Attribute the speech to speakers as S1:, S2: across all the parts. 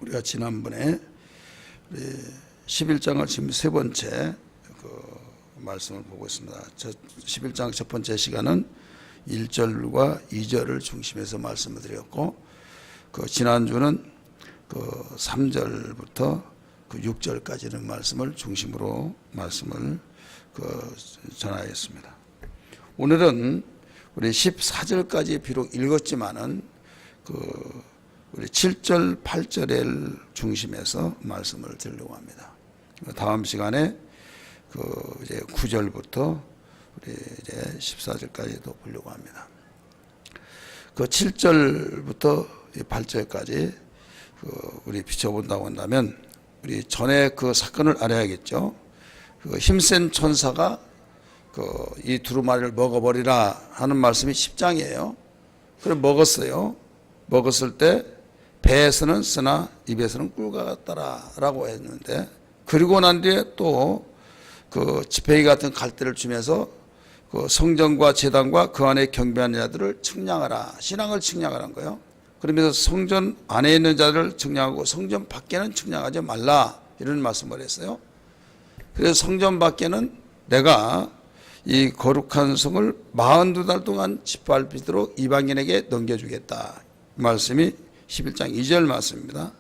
S1: 우리가 지난번에 11장을 지금 세 번째 말씀을 보고 있습니다. 11장 첫 번째 시간은 1절과 2절을 중심해서 말씀을 드렸고, 지난주는 3절부터 6절까지는 말씀을 중심으로 말씀을 전하였습니다. 오늘은 우리 14절까지 비록 읽었지만은 우리 7절, 8절을 중심해서 말씀을 드리려고 합니다. 다음 시간에 이제 9절부터 우리 이제 14절까지도 보려고 합니다. 7절부터 8절까지 우리 비춰본다고 한다면, 우리 전에 그 사건을 알아야겠죠. 힘센 천사가 이 두루마리를 먹어버리라 하는 말씀이 10장이에요. 그래 먹었어요. 먹었을 때 배에서는 쓰나 입에서는 꿀과 같더라 라고 했는데, 그리고 난 뒤에 또 지팡이 같은 갈대를 주면서 성전과 제단과 그 안에 경배하는 자들을 측량하라, 신앙을 측량하라는 거예요. 그러면서 성전 안에 있는 자들을 측량하고 성전 밖에는 측량하지 말라, 이런 말씀을 했어요. 그래서 성전 밖에는 내가 이 거룩한 성을 42달 동안 짓밟히도록 이방인에게 넘겨주겠다, 말씀이 11장 2절 말씀입니다.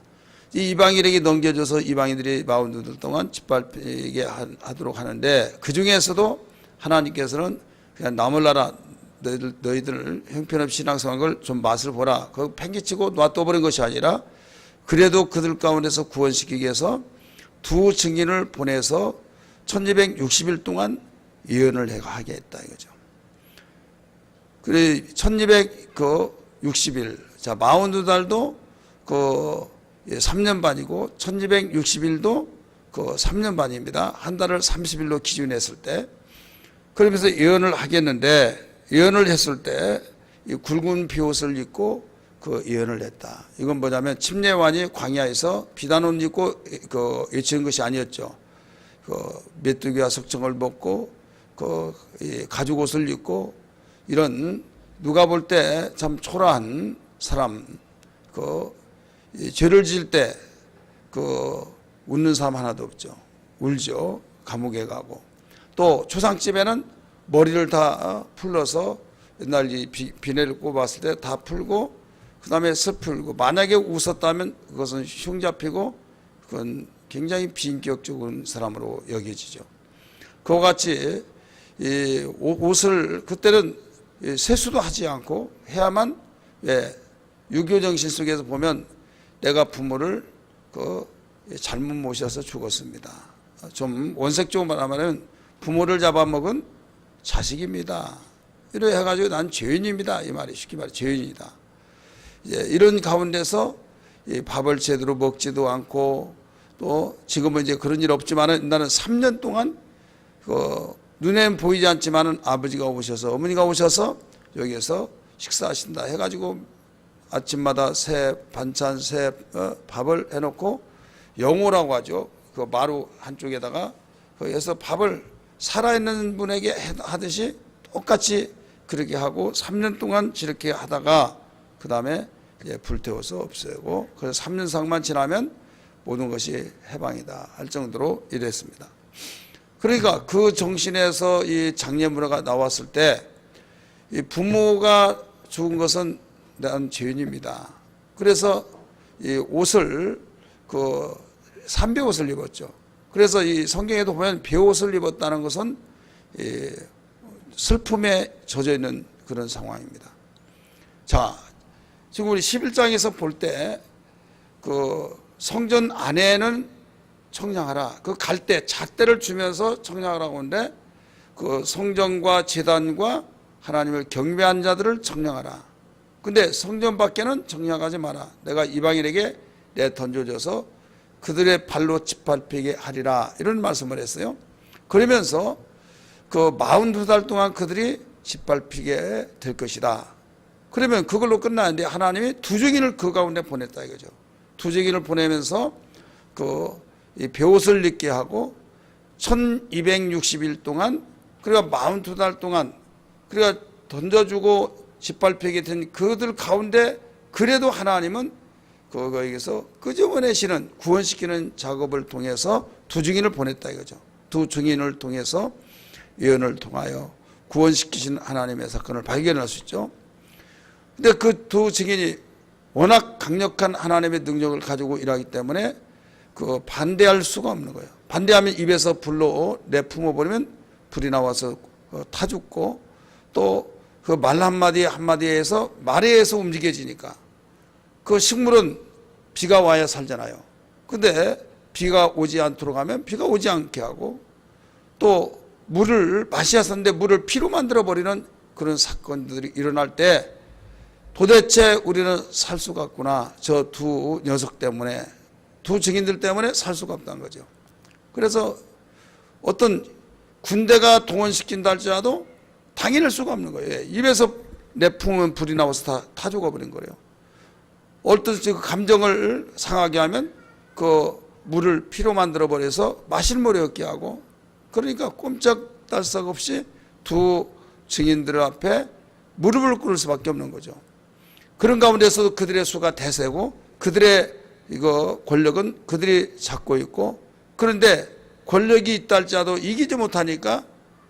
S1: 이 이방인에게 넘겨줘서 이방인들이 42달 동안 짓밟히게 하도록 하는데, 그 중에서도 하나님께서는 그냥 남을 나라 너희들 형편없이 신앙생활한 걸 좀 맛을 보라, 그거 팽개치고 놔둬버린 것이 아니라, 그래도 그들 가운데서 구원시키기 위해서 두 증인을 보내서 1260일 동안 예언을 하게 했다 이거죠. 그래 1260일, 자 42달도 3년 반이고 1260일도 3년 반입니다. 한 달을 30일로 기준했을 때. 그러면서 예언을 하겠는데, 예언을 했을 때 이 굵은 비옷을 입고 예언을 했다. 이건 뭐냐면 침례관이 광야에서 비단옷 입고 외치는 것이 아니었죠. 메뚜기와 석청을 먹고 가죽 옷을 입고, 이런 누가 볼 때 참 초라한 사람, 죄를 지을 때 웃는 사람 하나도 없죠. 울죠. 감옥에 가고. 또 초상집에는 머리를 다 풀러서, 옛날 이 비내를 꼽았을 때 다 풀고, 그 다음에 슬프고, 만약에 웃었다면 그것은 흉 잡히고, 그건 굉장히 비인격적인 사람으로 여겨지죠. 그와 같이 이 옷을 그때는 세수도 하지 않고 해야만, 유교 정신 속에서 보면 내가 부모를 잘못 모셔서 죽었습니다. 좀 원색적으로 말하면 부모를 잡아먹은 자식입니다. 이래 해가지고 난 죄인입니다, 이 말이 쉽게 말해 죄인이다. 이런 가운데서 밥을 제대로 먹지도 않고, 또 지금은 이제 그런 일 없지만은 나는 3년 동안 눈에는 보이지 않지만은 아버지가 오셔서, 어머니가 오셔서 여기에서 식사하신다 해가지고 아침마다 새 반찬, 새 밥을 해놓고, 영호라고 하죠. 마루 한쪽에다가 거기에서 밥을 살아있는 분에게 하듯이 똑같이 그렇게 하고 3년 동안 저렇게 하다가 그 다음에 불태워서 없애고, 그래서 3년상만 지나면 모든 것이 해방이다 할 정도로 이랬습니다. 그러니까 그 정신에서 이 장례문화가 나왔을 때, 이 부모가 죽은 것은 난 죄인입니다. 그래서 이 옷을 삼배옷을 입었죠. 그래서 이 성경에도 보면 배옷을 입었다는 것은 슬픔에 젖어 있는 그런 상황입니다. 자, 지금 우리 11장에서 볼 때 성전 안에는 청량하라, 갈대, 잣대를 주면서 청량하라고 하는데, 성전과 제단과 하나님을 경배한 자들을 청량하라. 근데 성전 밖에는 청량하지 마라. 내가 이방인에게 내 던져줘서 그들의 발로 짓밟히게 하리라, 이런 말씀을 했어요. 그러면서 42달 동안 그들이 짓밟히게 될 것이다. 그러면 그걸로 끝나는데, 하나님이 두 증인을 그 가운데 보냈다 이거죠. 두 증인을 보내면서 이 배옷을 입게 하고 1260일 동안, 그러니까 42달 동안, 그러니까 던져주고 짓밟히게 된 그들 가운데, 그래도 하나님은 거기에서 끄집어내시는 구원시키는 작업을 통해서 두 증인을 보냈다 이거죠. 두 증인을 통해서 예언을 통하여 구원시키신 하나님의 사건을 발견할 수 있죠. 근데 그 두 증인이 워낙 강력한 하나님의 능력을 가지고 일하기 때문에 그 반대할 수가 없는 거예요. 반대하면 입에서 불로 내뿜어 버리면 불이 나와서 타 죽고, 또 그 말 한마디 한마디에서 말에 의해서 움직여지니까 그 식물은 비가 와야 살잖아요. 근데 비가 오지 않도록 하면 비가 오지 않게 하고, 또 물을 마셔야 사는데 물을 피로 만들어 버리는 그런 사건들이 일어날 때 도대체 우리는 살 수가 없구나. 저 두 녀석 때문에, 두 증인들 때문에 살 수가 없다는 거죠. 그래서 어떤 군대가 동원시킨다 할지라도 당해낼 수가 없는 거예요. 입에서 내뿜으면 불이 나와서 다 죽어버린 거예요. 어떤 그 감정을 상하게 하면 그 물을 피로 만들어 버려서 마실 물이 없게 하고, 그러니까 꼼짝달싹 없이 두 증인들 앞에 무릎을 꿇을 수밖에 없는 거죠. 그런 가운데서도 그들의 수가 대세고 그들의 이거 권력은 그들이 잡고 있고, 그런데 권력이 있다 할지라도 이기지 못하니까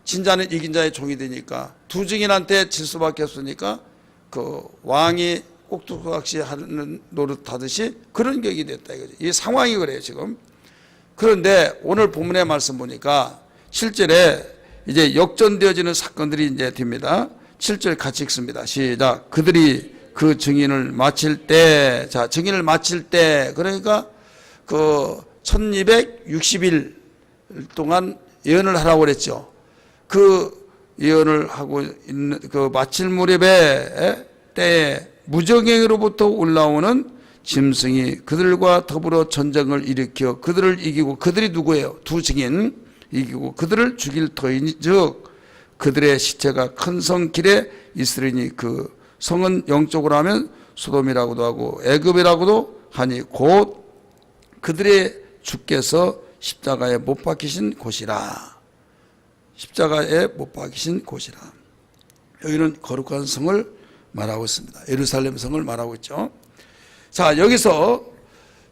S1: 진자는 이긴 자의 종이 되니까 두 증인한테 질 수밖에 없으니까 그 왕이 꼭두각시 하는 노릇 하듯이 그런 격이 됐다 이거죠. 이 상황이 그래요 지금. 그런데 오늘 본문의 말씀 보니까 7절에 이제 역전되어지는 사건들이 이제 됩니다. 7절 같이 읽습니다. 시작. 그들이 그 증인을 마칠 때, 자, 증인을 마칠 때, 그러니까 그 1260일 동안 예언을 하라고 그랬죠. 그 예언을 하고 있는 그 마칠 무렵에 때에 무정행으로부터 올라오는 짐승이 그들과 더불어 전쟁을 일으켜 그들을 이기고, 그들이 누구예요? 두 증인 이기고 그들을 죽일 터인즉 그들의 시체가 큰 성 길에 있으리니, 그 성은 영적으로 하면 소돔이라고도 하고 애굽이라고도 하니 곧 그들의 주께서 십자가에 못 박히신 곳이라. 십자가에 못 박히신 곳이라. 여기는 거룩한 성을 말하고 있습니다. 예루살렘 성을 말하고 있죠. 자, 여기서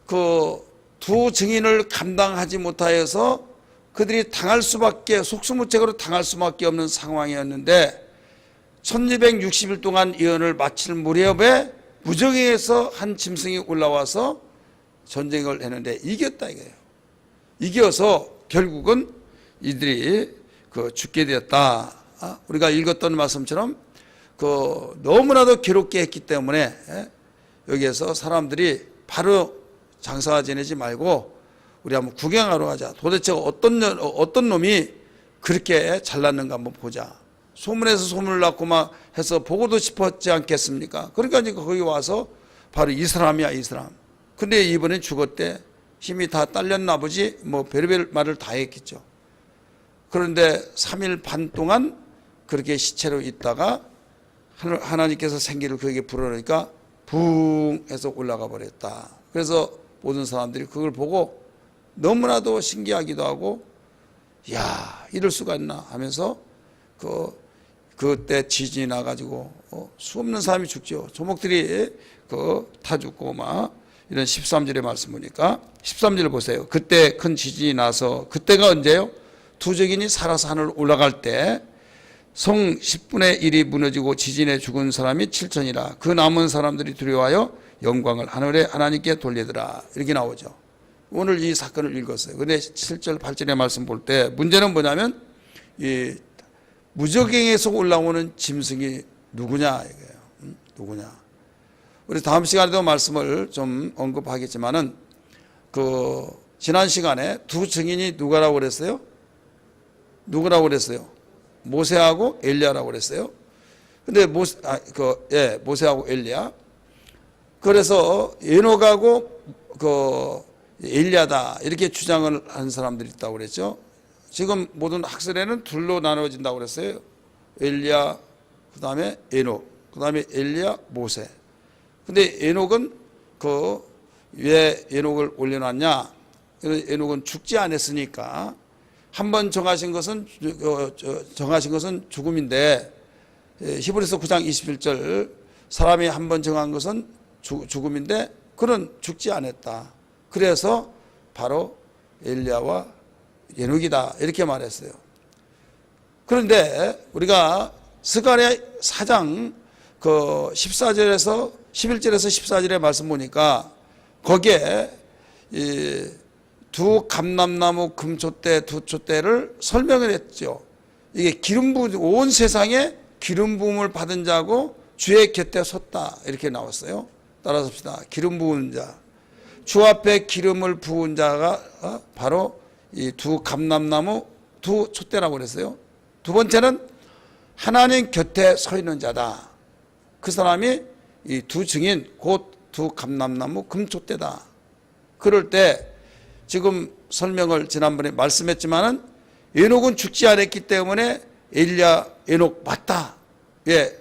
S1: 그 두 증인을 감당하지 못하여서 그들이 당할 수밖에, 속수무책으로 당할 수밖에 없는 상황이었는데 1260일 동안 예언을 마칠 무렵에 무정에서 한 짐승이 올라와서 전쟁을 했는데 이겼다 이거예요. 이겨서 결국은 이들이 그 죽게 되었다. 우리가 읽었던 말씀처럼 그 너무나도 괴롭게 했기 때문에 여기에서 사람들이 바로 장사 지내지 말고 우리 한번 구경하러 가자. 도대체 어떤 놈이 그렇게 잘났는가 한번 보자. 소문에서 소문을 낳고 막 해서 보고도 싶었지 않겠습니까? 그러니까 이제 거기 와서 바로 이 사람이야, 이 사람. 근데 이번엔 죽었대. 힘이 다 딸렸나 보지. 뭐 별의별 말을 다 했겠죠. 그런데 3일 반 동안 그렇게 시체로 있다가 하나님께서 생기를 그에게 불어넣으니까 붕 해서 올라가 버렸다. 그래서 모든 사람들이 그걸 보고 너무나도 신기하기도 하고, 야, 이럴 수가 있나 하면서 그때 지진이 나가지고 수없는 사람이 죽죠. 조목들이 다 죽고 막 이런 13절의 말씀 보니까 13절 보세요. 그때 큰 지진이 나서, 그때가 언제요? 두 증인이 살아서 하늘 올라갈 때 성 10분의 1이 무너지고 지진에 죽은 사람이 7천이라. 그 남은 사람들이 두려워하여 영광을 하늘에 하나님께 돌리더라. 이렇게 나오죠. 오늘 이 사건을 읽었어요. 근데 7절 8절의 말씀 볼 때 문제는 뭐냐면 이 무적행에서 올라오는 짐승이 누구냐 이거예요. 누구냐. 우리 다음 시간에도 말씀을 좀 언급하겠지만은 그 지난 시간에 두 증인이 누구라고 그랬어요? 누구라고 그랬어요? 모세하고 엘리야라고 그랬어요. 근데 모세하고 엘리야. 그래서 에녹하고 그 엘리야다 이렇게 주장을 한 사람들이 있다고 그랬죠. 지금 모든 학설에는 둘로 나눠진다고 그랬어요. 엘리야, 그 다음에 에녹, 그 다음에 엘리야, 모세. 근데 에녹은 왜 에녹을 올려놨냐? 에녹은 죽지 않았으니까 한번 정하신 것은 죽음인데, 히브리서 9장 21절 사람이 한번 정한 것은 죽음인데 그는 죽지 않았다. 그래서 바로 엘리야와 에녹이다 이렇게 말했어요. 그런데 우리가 스가랴 4장 그 14절에서 11절에서 14절의 말씀 보니까 거기에 이 두 감람나무 금촛대 두 촛대를 설명을 했죠. 이게 기름 부음, 온 세상에 기름 부음을 받은 자고 주의 곁에 섰다 이렇게 나왔어요. 따라서 봅시다. 기름 부은 자, 주 앞에 기름을 부은 자가 바로 이 두 감람나무 두 촛대라고 그랬어요. 두 번째는 하나님 곁에 서 있는 자다. 그 사람이 이 두 증인 곧 두 감람나무 금촛대다. 그럴 때 지금 설명을 지난번에 말씀했지만은 에녹은 죽지 않았기 때문에 엘리야 에녹 맞다. 예.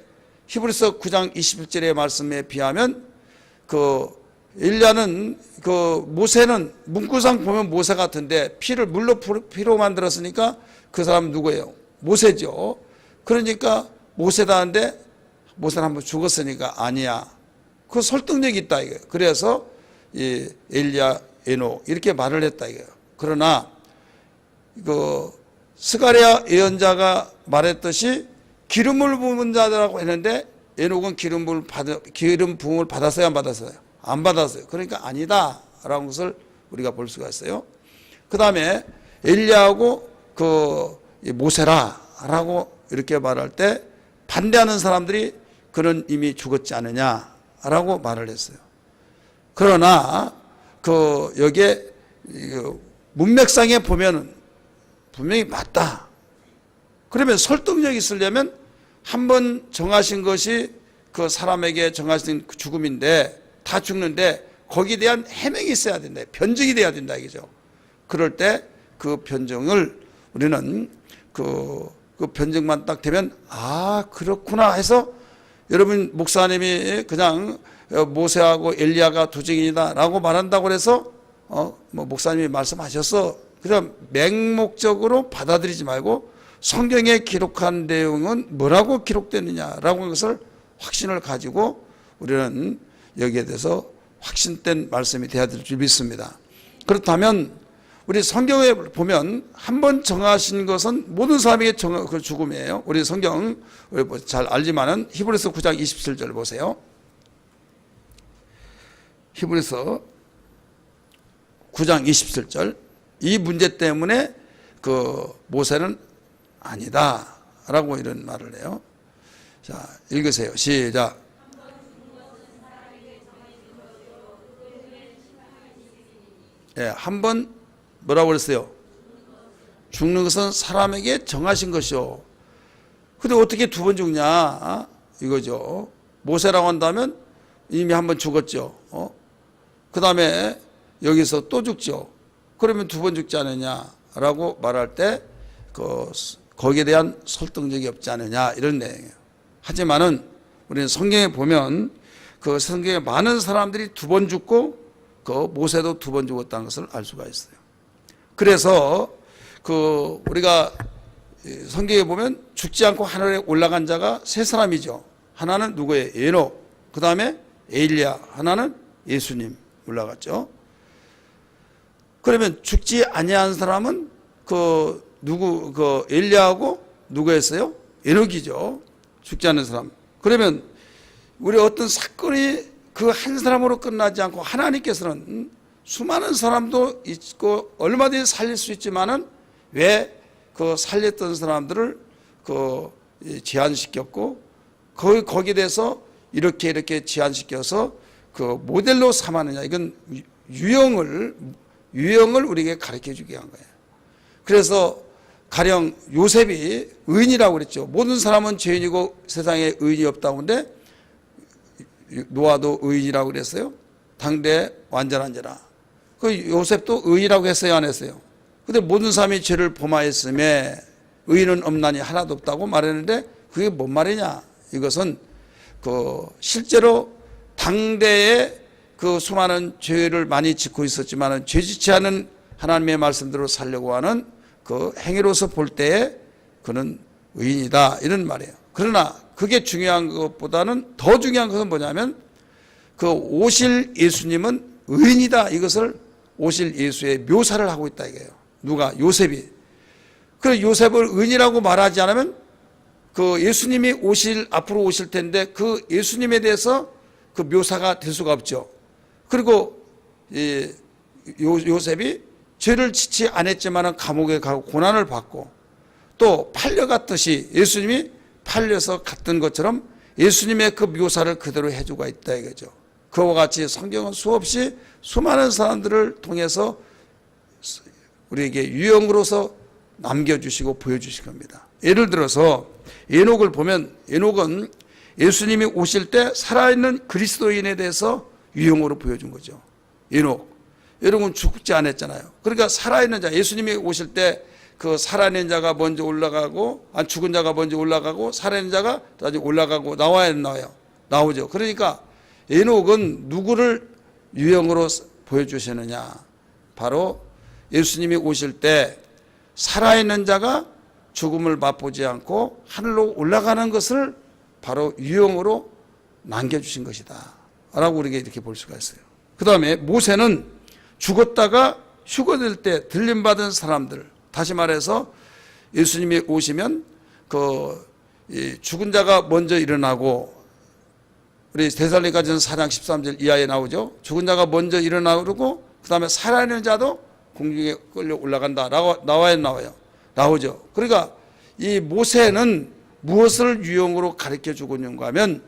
S1: 히브리서 9장 21절의 말씀에 비하면 그 엘리야는 그 모세는 문구상 보면 모세 같은데 피를 물로 피로 만들었으니까 그 사람 누구예요? 모세죠. 그러니까 모세다 하는데 모세는 한번 죽었으니까 아니야. 그 설득력이 있다 이거예요. 그래서 이 엘리야 에녹 이렇게 말을 했다 이거예요. 그러나 그 스가랴 예언자가 말했듯이 기름을 부은 자라고 했는데 에녹은 기름 부음을 받았어요, 안 받았어요? 안 받았어요. 그러니까 아니다라는 것을 우리가 볼 수가 있어요. 그 다음에 엘리야하고 그 모세라라고 이렇게 말할 때 반대하는 사람들이 그는 이미 죽었지 않느냐라고 말을 했어요. 그러나 그 여기에 문맥상에 보면은 분명히 맞다. 그러면 설득력이 있으려면 한번 정하신 것이 그 사람에게 정하신 죽음인데 다 죽는데 거기에 대한 해명이 있어야 된다. 변증이 돼야 된다 이거죠. 그럴 때 그 변증을 우리는 그 변증만 딱 되면 아 그렇구나 해서 여러분 목사님이 그냥 모세하고 엘리야가 두 증인이다라고 말한다고 해서 뭐 목사님이 말씀하셨어. 그럼 맹목적으로 받아들이지 말고 성경에 기록한 내용은 뭐라고 기록됐느냐라고 하는 것을 확신을 가지고 우리는 여기에 대해서 확신된 말씀이 되어야 될 줄 믿습니다. 그렇다면 우리 성경에 보면 한번 정하신 것은 모든 사람에게 그 죽음이에요. 우리 성경 잘 알지만은 히브리서 9장 27절 보세요. 히브리서 9장 27절. 이 문제 때문에 그 모세는 아니다라고 이런 말을 해요. 자, 읽으세요. 시작. 예, 한번 뭐라고 그랬어요? 죽는 것은 사람에게 정하신 것이요. 근데 어떻게 두 번 죽냐? 이거죠. 모세라고 한다면 이미 한 번 죽었죠. 그 다음에 여기서 또 죽죠. 그러면 두 번 죽지 않느냐라고 말할 때 거기에 대한 설득력이 없지 않느냐 이런 내용이에요. 하지만은 우리는 성경에 보면 그 성경에 많은 사람들이 두 번 죽고 그 모세도 두 번 죽었다는 것을 알 수가 있어요. 그래서 그 우리가 성경에 보면 죽지 않고 하늘에 올라간 자가 세 사람이죠. 하나는 누구예요? 에녹. 그 다음에 엘리야. 하나는 예수님 올라갔죠. 그러면 죽지 아니한 사람은 그 엘리야하고 누구였어요? 에녹이죠. 죽지 않는 사람. 그러면 우리 어떤 사건이 그 한 사람으로 끝나지 않고 하나님께서는 수많은 사람도 있고 얼마든지 살릴 수 있지만은 왜 그 살렸던 사람들을 제한시켰고 거기에 대해서 이렇게 제한시켜서 그 모델로 삼았느냐. 이건 유형을 우리에게 가르쳐 주게 한 거예요. 그래서 가령 요셉이 의인이라고 그랬죠. 모든 사람은 죄인이고 세상에 의인이 없다고 하는데 노아도 의인이라고 그랬어요. 당대 완전한 자라. 그 요셉도 의인이라고 했어요, 안 했어요? 근데 모든 사람이 죄를 범하였음에 의인은 없나니 하나도 없다고 말했는데 그게 뭔 말이냐? 이것은 실제로 당대에 그 수많은 죄를 많이 짓고 있었지만 죄 짓지 않은 하나님의 말씀대로 살려고 하는 그 행위로서 볼 때에 그는 의인이다 이런 말이에요. 그러나 그게 중요한 것보다는 더 중요한 것은 뭐냐면 그 오실 예수님은 의인이다. 이것을 오실 예수의 묘사를 하고 있다 이거예요. 누가? 요셉이. 그래서 요셉을 의인이라고 말하지 않으면 그 예수님이 앞으로 오실 텐데 그 예수님에 대해서 그 묘사가 될 수가 없죠. 그리고 요셉이 죄를 짓지 않았지만 감옥에 가고 고난을 받고 또 팔려갔듯이 예수님이 팔려서 갔던 것처럼 예수님의 그 묘사를 그대로 해주고 있다 이거죠. 그와 같이 성경은 수없이 수많은 사람들을 통해서 우리에게 유형으로서 남겨주시고 보여주신 겁니다. 예를 들어서 에녹을 보면 에녹은 예수님이 오실 때 살아있는 그리스도인에 대해서 유형으로 보여준 거죠. 에녹은 죽지 않았잖아요. 그러니까 살아있는 자, 예수님이 오실 때 그 살아있는 자가 먼저 올라가고 죽은 자가 먼저 올라가고 살아있는 자가 다시 올라가고 나오죠. 그러니까 에녹은 누구를 유형으로 보여주시느냐, 바로 예수님이 오실 때 살아있는 자가 죽음을 맛보지 않고 하늘로 올라가는 것을 바로 유형으로 남겨주신 것이다 라고 우리가 이렇게 볼 수가 있어요. 그 다음에 모세는 죽었다가 휴거될 때 들림받은 사람들, 다시 말해서 예수님이 오시면 죽은 자가 먼저 일어나고, 우리 데살로니가전서 4장 13절 이하에 나오죠. 죽은 자가 먼저 일어나고 그 다음에 살아있는 자도 공중에 끌려 올라간다라고 나오죠. 그러니까 이 모세는 무엇을 유형으로 가르쳐 주고 있는가 하면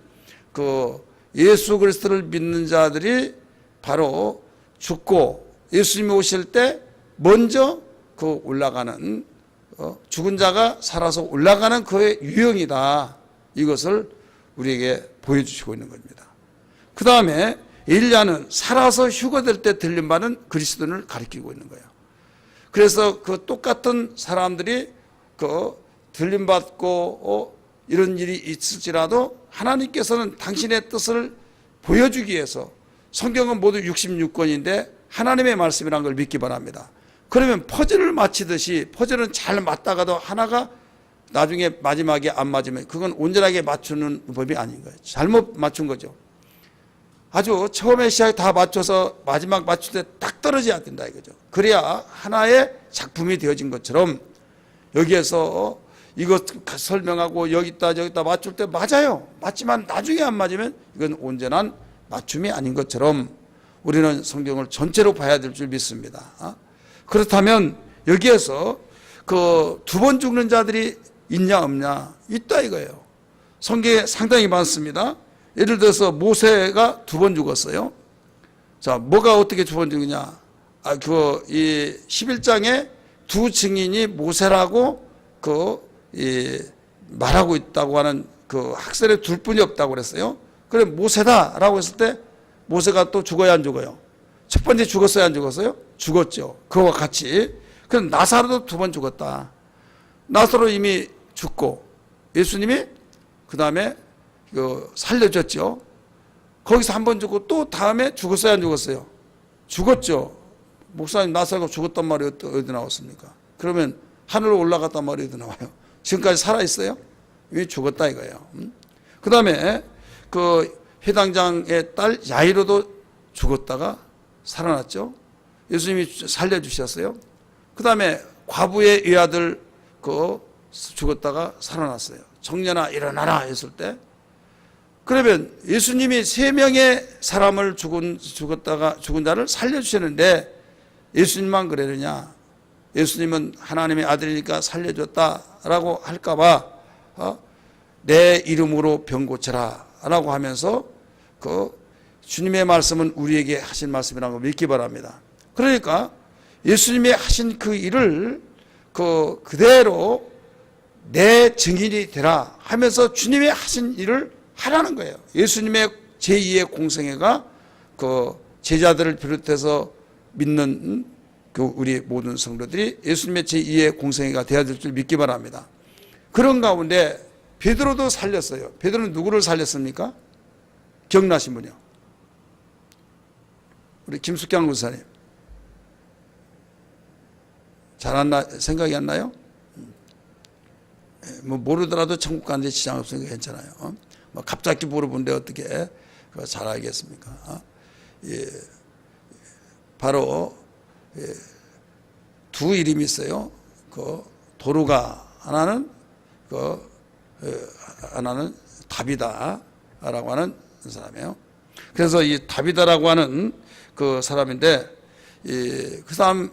S1: 그 예수 그리스도를 믿는 자들이 바로 죽고 예수님이 오실 때 먼저 그 올라가는 죽은 자가 살아서 올라가는 그의 유형이다. 이것을 우리에게 보여주시고 있는 겁니다. 그 다음에 엘리야는 살아서 휴거될 때 들림받은 그리스도인을 가리키고 있는 거예요. 그래서 그 똑같은 사람들이 그 들림받고 이런 일이 있을지라도 하나님께서는 당신의 뜻을 보여주기 위해서, 성경은 모두 66권인데 하나님의 말씀이라는 걸 믿기 바랍니다. 그러면 퍼즐을 맞히듯이, 퍼즐은 잘 맞다가도 하나가 나중에 마지막에 안 맞으면 그건 온전하게 맞추는 법이 아닌 거예요. 잘못 맞춘 거죠. 아주 처음에 시작 다 맞춰서 마지막 맞출 때 딱 떨어져야 된다 이거죠. 그래야 하나의 작품이 되어진 것처럼 여기에서 이것 설명하고 여기다 맞출 때 맞아요. 맞지만 나중에 안 맞으면 이건 온전한 맞춤이 아닌 것처럼 우리는 성경을 전체로 봐야 될 줄 믿습니다. 그렇다면 여기에서 그 두 번 죽는 자들이 있냐 없냐? 있다 이거예요. 성경에 상당히 많습니다. 예를 들어서 모세가 두 번 죽었어요. 자, 뭐가 어떻게 두 번 죽느냐? 이 11장에 두 증인이 모세라고 말하고 있다고 하는 그 학설에 둘 뿐이 없다고 그랬어요. 그래 모세다라고 했을 때 모세가 또 죽어야 안 죽어요? 첫 번째 죽었어요, 안 죽었어요? 죽었죠. 그와 같이. 그럼 나사로도 두 번 죽었다. 나사로 이미 죽고 예수님이 그 다음에 살려줬죠. 거기서 한 번 죽고 또 다음에 죽었어요, 안 죽었어요? 죽었죠. 목사님 나사로가 죽었단 말이 어디 나왔습니까? 그러면 하늘로 올라갔단 말이 어디 나와요? 지금까지 살아있어요? 이미 죽었다 이거예요. 그 다음에 그 회당장의 딸 야이로도 죽었다가 살아났죠. 예수님이 살려주셨어요. 그 다음에 과부의 외아들 죽었다가 살아났어요. 청년아 일어나라 했을 때, 그러면 예수님이 3명의 사람을 죽은 자를 살려주셨는데 예수님만 그러느냐? 예수님은 하나님의 아들이니까 살려줬다라고 할까봐 내 이름으로 병 고쳐라 라고 하면서 주님의 말씀은 우리에게 하신 말씀이라는 걸 믿기 바랍니다. 그러니까 예수님이 하신 그 일을 그대로 내 증인이 되라 하면서 주님의 하신 일을 하라는 거예요. 예수님의 제2의 공생애가 제자들을 비롯해서 믿는 우리 모든 성도들이 예수님의 제2의 공생애가 되어야 될 줄 믿기 바랍니다. 그런 가운데 베드로도 살렸어요. 베드로는 누구를 살렸습니까? 기억나신 분이요? 우리 김숙경 군사님. 생각이 안 나요? 뭐 모르더라도 천국 가는데 지장 없으니까 괜찮아요. 뭐 갑자기 물어본데 어떻게 잘 알겠습니까? 예, 바로 두 이름이 있어요. 그 도루가 하나는 하나는 다비다라고 하는 사람이에요. 그래서 이 다비다라고 하는 그 사람인데 그 사람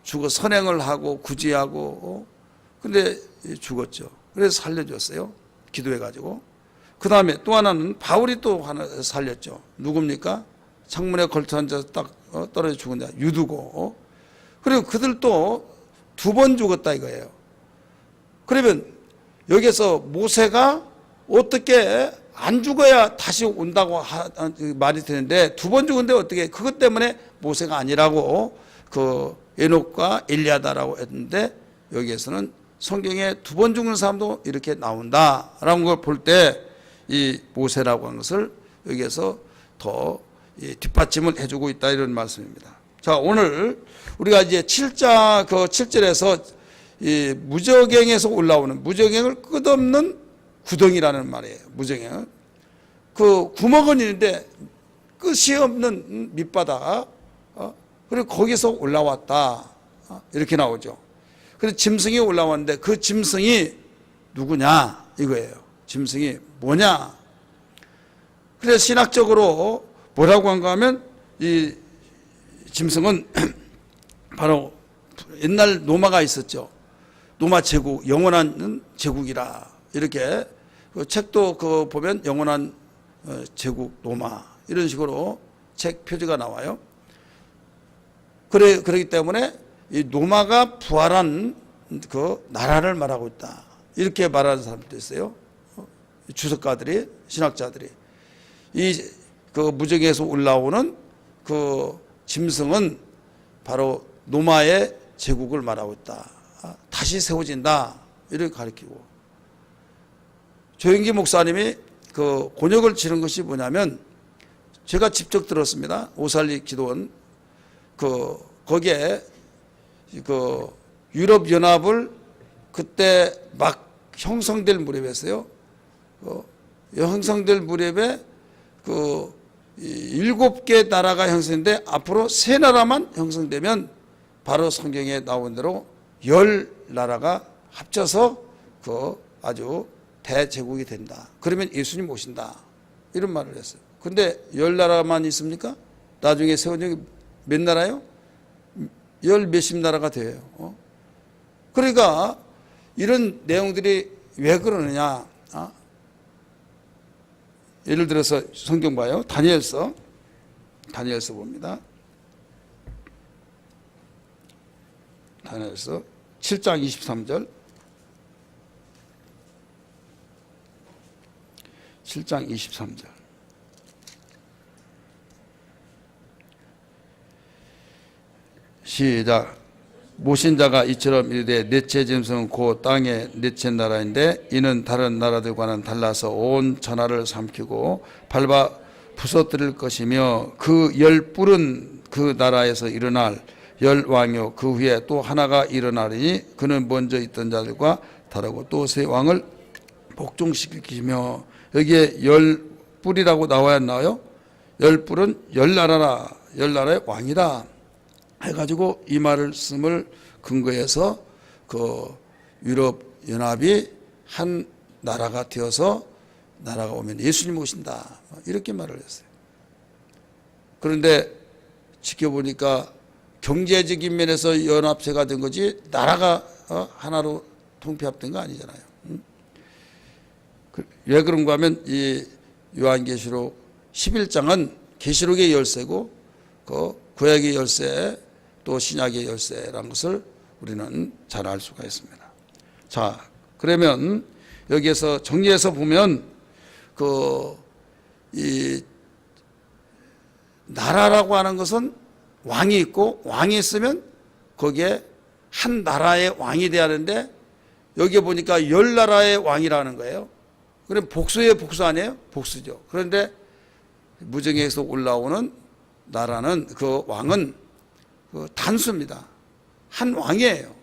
S1: 선행을 하고 구제하고 근데 죽었죠. 그래서 살려줬어요. 기도해가지고. 그 다음에 또 하나는 바울이 또 하나 살렸죠. 누굽니까? 창문에 걸터 앉아서 딱 떨어져 죽은 자 유두고. 그리고 그들도 두 번 죽었다 이거예요. 그러면 여기서 모세가 어떻게 안 죽어야 다시 온다고 말이 되는데 두 번 죽은데 어떻게 그것 때문에 모세가 아니라고 그 에녹과 엘리야다라고 했는데 여기에서는 성경에 두 번 죽는 사람도 이렇게 나온다라는 걸 볼 때 이 모세라고 하는 것을 여기에서 더 뒷받침을 해주고 있다 이런 말씀입니다. 자, 오늘 우리가 이제 7장 그 7절에서 이 무저갱에서 올라오는 무저갱을 끝없는 구덩이라는 말이에요. 무저갱. 그 구멍은 있는데 끝이 없는 밑바닥. 그리고 거기서 올라왔다. 이렇게 나오죠. 그래서 짐승이 올라왔는데 그 짐승이 누구냐 이거예요. 짐승이 뭐냐. 그래서 신학적으로 뭐라고 한가 하면 이 짐승은 바로 옛날 노마가 있었죠. 노마 제국, 영원한 제국이라 이렇게 그 책도 그 보면 영원한 제국 노마 이런 식으로 책 표지가 나와요. 그러기 때문에 이 노마가 부활한 그 나라를 말하고 있다. 이렇게 말하는 사람도 있어요. 주석가들이, 신학자들이. 그 무저갱에서 올라오는 그 짐승은 바로 노마의 제국을 말하고 있다. 다시 세워진다. 이렇게 가르치고. 조영기 목사님이 그 곤욕을 치른 것이 뭐냐면 제가 직접 들었습니다. 오살리 기도원. 거기에 그 유럽연합을 그때 막 형성될 무렵이었어요. 형성될 무렵에 그 7개 나라가 형성인데 앞으로 3나라만 형성되면 바로 성경에 나온 대로 10나라가 합쳐서 그 아주 대제국이 된다. 그러면 예수님 오신다. 이런 말을 했어요. 근데 10나라만 있습니까? 나중에 세워진 게 몇 나라요? 10 몇십 나라가 돼요. 그러니까 이런 내용들이 왜 그러느냐? 예를 들어서 성경 봐요. 다니엘서 봅니다. 다니엘서 7장 23절. 7장 23절. 시작. 모신자가 이처럼 이르되 넷째 짐승은 곧 땅의 넷째 나라인데 이는 다른 나라들과는 달라서 온 천하를 삼키고 밟아 부서뜨릴 것이며 그 10뿔은 그 나라에서 일어날 10왕이요 그 후에 또 하나가 일어나리니 그는 먼저 있던 자들과 다르고 또 새 왕을 복종시키며 여기에 10뿔이라고 나와야 나와요. 10뿔은 10나라라 10나라의 왕이다 해가지고 이 말씀을 근거해서 그 유럽 연합이 한 나라가 되어서 나라가 오면 예수님 오신다 이렇게 말을 했어요. 그런데 지켜보니까 경제적인 면에서 연합체가 된 거지 나라가 하나로 통폐합된 거 아니잖아요. 왜 그런가 하면 이 요한계시록 11장은 계시록의 열쇠고 그 구약의 열쇠 또 신약의 열쇠라는 것을 우리는 잘 알 수가 있습니다. 자, 그러면 여기에서 정리해서 보면 이 나라라고 하는 것은 왕이 있고 왕이 있으면 거기에 한 나라의 왕이 돼야 하는데 여기에 보니까 10나라의 왕이라는 거예요. 그럼 복수예요, 복수 아니에요? 복수죠. 그런데 무저갱에서 올라오는 나라는 그 왕은 단수입니다. 한 왕이에요.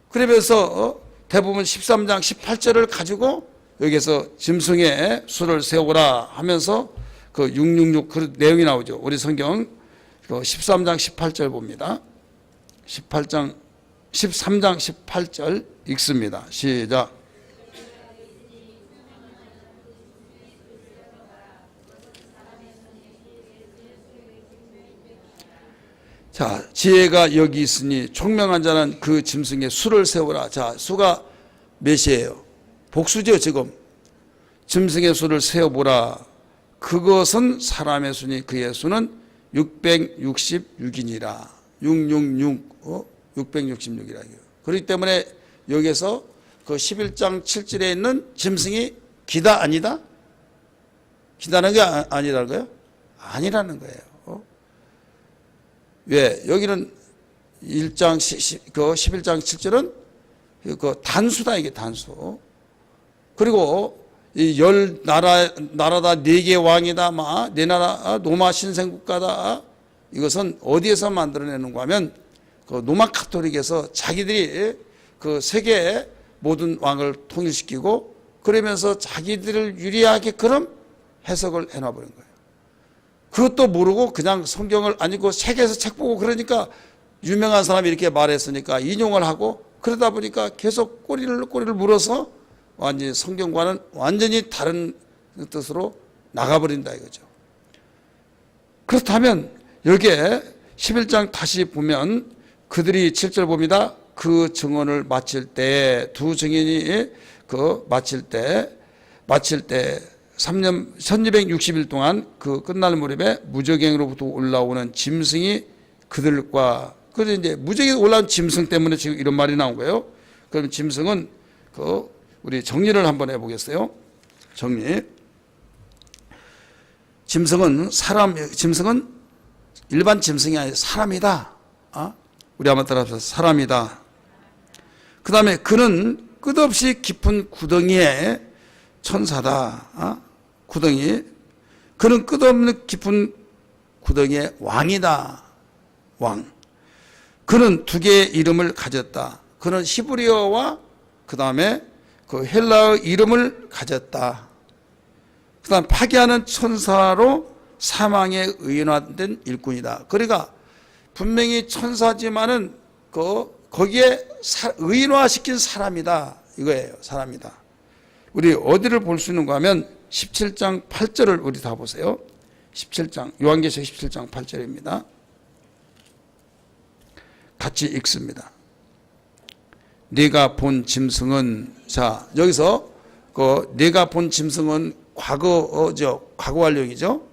S1: 그러면서 대부분 13장 18절을 가지고 여기서 짐승의 수를 세우라 하면서 그 666 그 내용이 나오죠. 우리 성경 그 13장 18절 봅니다. 13장 18절 읽습니다. 시작. 자, 지혜가 여기 있으니 총명한 자는 그 짐승의 수를 세우라. 자, 수가 몇이에요? 복수죠, 지금. 짐승의 수를 세어보라. 그것은 사람의 수니 그의 수는 666이니라. 666이라. 그렇기 때문에 여기서 그 11장 7절에 있는 짐승이 기다 아니다? 기다는 게 아니라는 거예요? 아니라는 거예요. 왜? 여기는 11장 7절은 그 단수다, 이게 단수. 그리고 이 나라다 네 개 왕이다, 네 나라 노마 신생국가다. 이것은 어디에서 만들어내는가 하면 그 노마 카톨릭에서 자기들이 그 세계의 모든 왕을 통일시키고 그러면서 자기들을 유리하게끔 해석을 해놔버린 거예요. 그것도 모르고 그냥 성경을 안 읽고 책에서 책 보고 그러니까 유명한 사람이 이렇게 말했으니까 인용을 하고 그러다 보니까 계속 꼬리를 물어서 완전히 성경과는 완전히 다른 뜻으로 나가버린다 이거죠. 그렇다면 여기에 11장 다시 보면 그들이 7절 봅니다. 그 증언을 마칠 때 두 증인이 그 마칠 때 1260일 동안 그 끝날 무렵에 무적행으로부터 올라오는 짐승이 그들과 그래서 이제 무적에 올라온 짐승 때문에 지금 이런 말이 나온 거예요. 그럼 짐승은 그 우리 정리를 한번 해보겠어요. 정리. 짐승은 일반 짐승이 아니라 사람이다. 우리 한번 따라서 사람이다. 그 다음에 그는 끝없이 깊은 구덩이에 천사다. 구덩이. 그는 끝없는 깊은 구덩이의 왕이다. 왕. 그는 두 개의 이름을 가졌다. 그는 히브리어와 그 다음에 그 헬라어 이름을 가졌다. 그 다음 파괴하는 천사로 사망에 의인화된 일꾼이다. 그러니까 분명히 천사지만은 거기에 의인화시킨 사람이다. 이거예요. 사람이다. 우리 어디를 볼 수 있는가 하면 17장 8절을 우리 다 보세요. 17장 요한계시록 17장 8절입니다. 같이 읽습니다. 네가 본 짐승은 자 여기서 그 네가 본 짐승은 과거죠. 과거 완료이죠.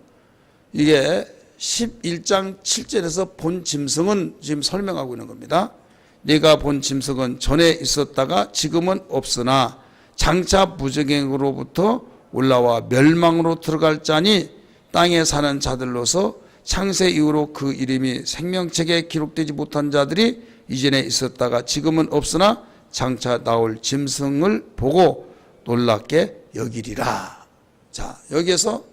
S1: 이게 11장 7절에서 본 짐승은 지금 설명하고 있는 겁니다. 네가 본 짐승은 전에 있었다가 지금은 없으나 장차 무적행으로부터 올라와 멸망으로 들어갈 자니 땅에 사는 자들로서 창세 이후로 그 이름이 생명책에 기록되지 못한 자들이 이전에 있었다가 지금은 없으나 장차 나올 짐승을 보고 놀랍게 여기리라. 자, 여기에서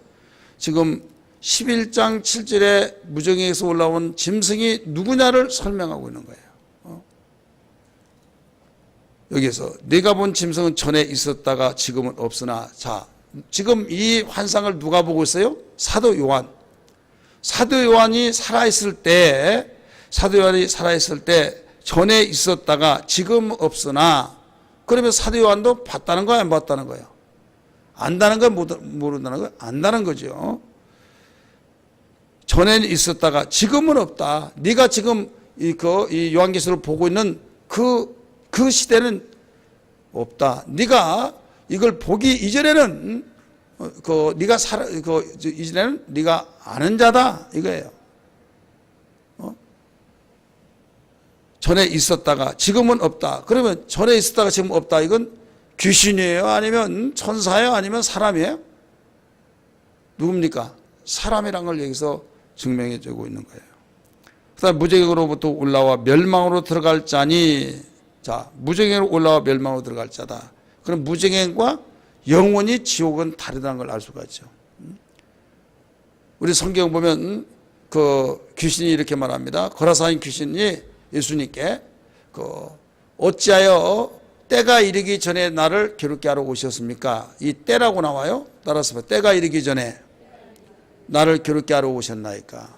S1: 지금 11장 7절에 무적행에서 올라온 짐승이 누구냐를 설명하고 있는 거예요. 여기에서 네가 본 짐승은 전에 있었다가 지금은 없으나 자 지금 이 환상을 누가 보고 있어요? 사도 요한. 사도 요한이 살아있을 때 전에 있었다가 지금 없으나 그러면 사도 요한도 봤다는 거야 안 봤다는 거예요? 안다는 거야 모른다는 거야? 안다는 거죠. 전에 있었다가 지금은 없다. 네가 지금 이 요한계시록을 보고 있는 그 시대는 없다. 네가 이걸 보기 이전에는 이전에는 네가 아는 자다 이거예요. 전에 있었다가 지금은 없다. 그러면 전에 있었다가 지금 없다. 이건 귀신이에요? 아니면 천사예요? 아니면 사람이에요? 누굽니까? 사람이란 걸 여기서 증명해 주고 있는 거예요. 그다음 무적행으로부터 올라와 멸망으로 들어갈 자니 자 무적행으로 올라와 멸망으로 들어갈 자다. 그럼 무적행과 영원히 지옥은 다르다는 걸 알 수가 있죠. 우리 성경 보면 그 귀신이 이렇게 말합니다. 거라사인 귀신이 예수님께 어찌하여 때가 이르기 전에 나를 괴롭게 하러 오셨습니까? 이 때라고 나와요. 따라서 때가 이르기 전에 나를 괴롭게 하러 오셨나이까.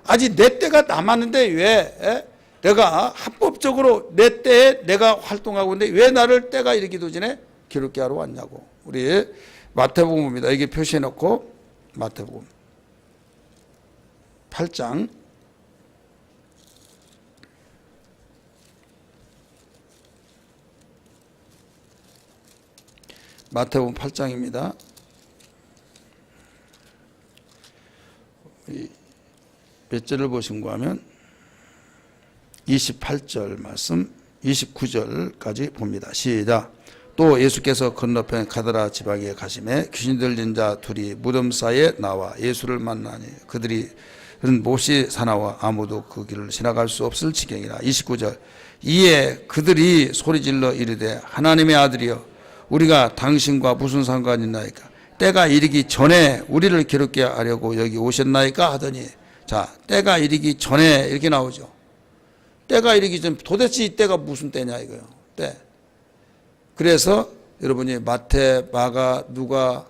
S1: 아직 내 때가 남았는데 왜 내가 합법적으로 내 때에 내가 활동하고 있는데 왜 나를 때가 이르기도 전에 괴롭게 하러 왔냐고. 우리 마태복음입니다. 여기 표시해 놓고 마태복음 8장 마태복음 8장입니다. 몇 절을 보신가 하면 28절 말씀 29절까지 봅니다. 시작. 또 예수께서 건너편 가드라 지방에 가심에 귀신 들린 자 둘이 무덤 사이에 나와 예수를 만나니 그들이 몹시 사나워 아무도 그 길을 지나갈 수 없을 지경이라. 29절. 이에 그들이 소리질러 이르되 하나님의 아들이여 우리가 당신과 무슨 상관이 있나이까. 때가 이르기 전에 우리를 괴롭게 하려고 여기 오셨나이까 하더니, 자, 때가 이르기 전에 이렇게 나오죠. 때가 이르기 전, 도대체 이 때가 무슨 때냐 이거요. 때. 그래서 여러분이 마태, 마가, 누가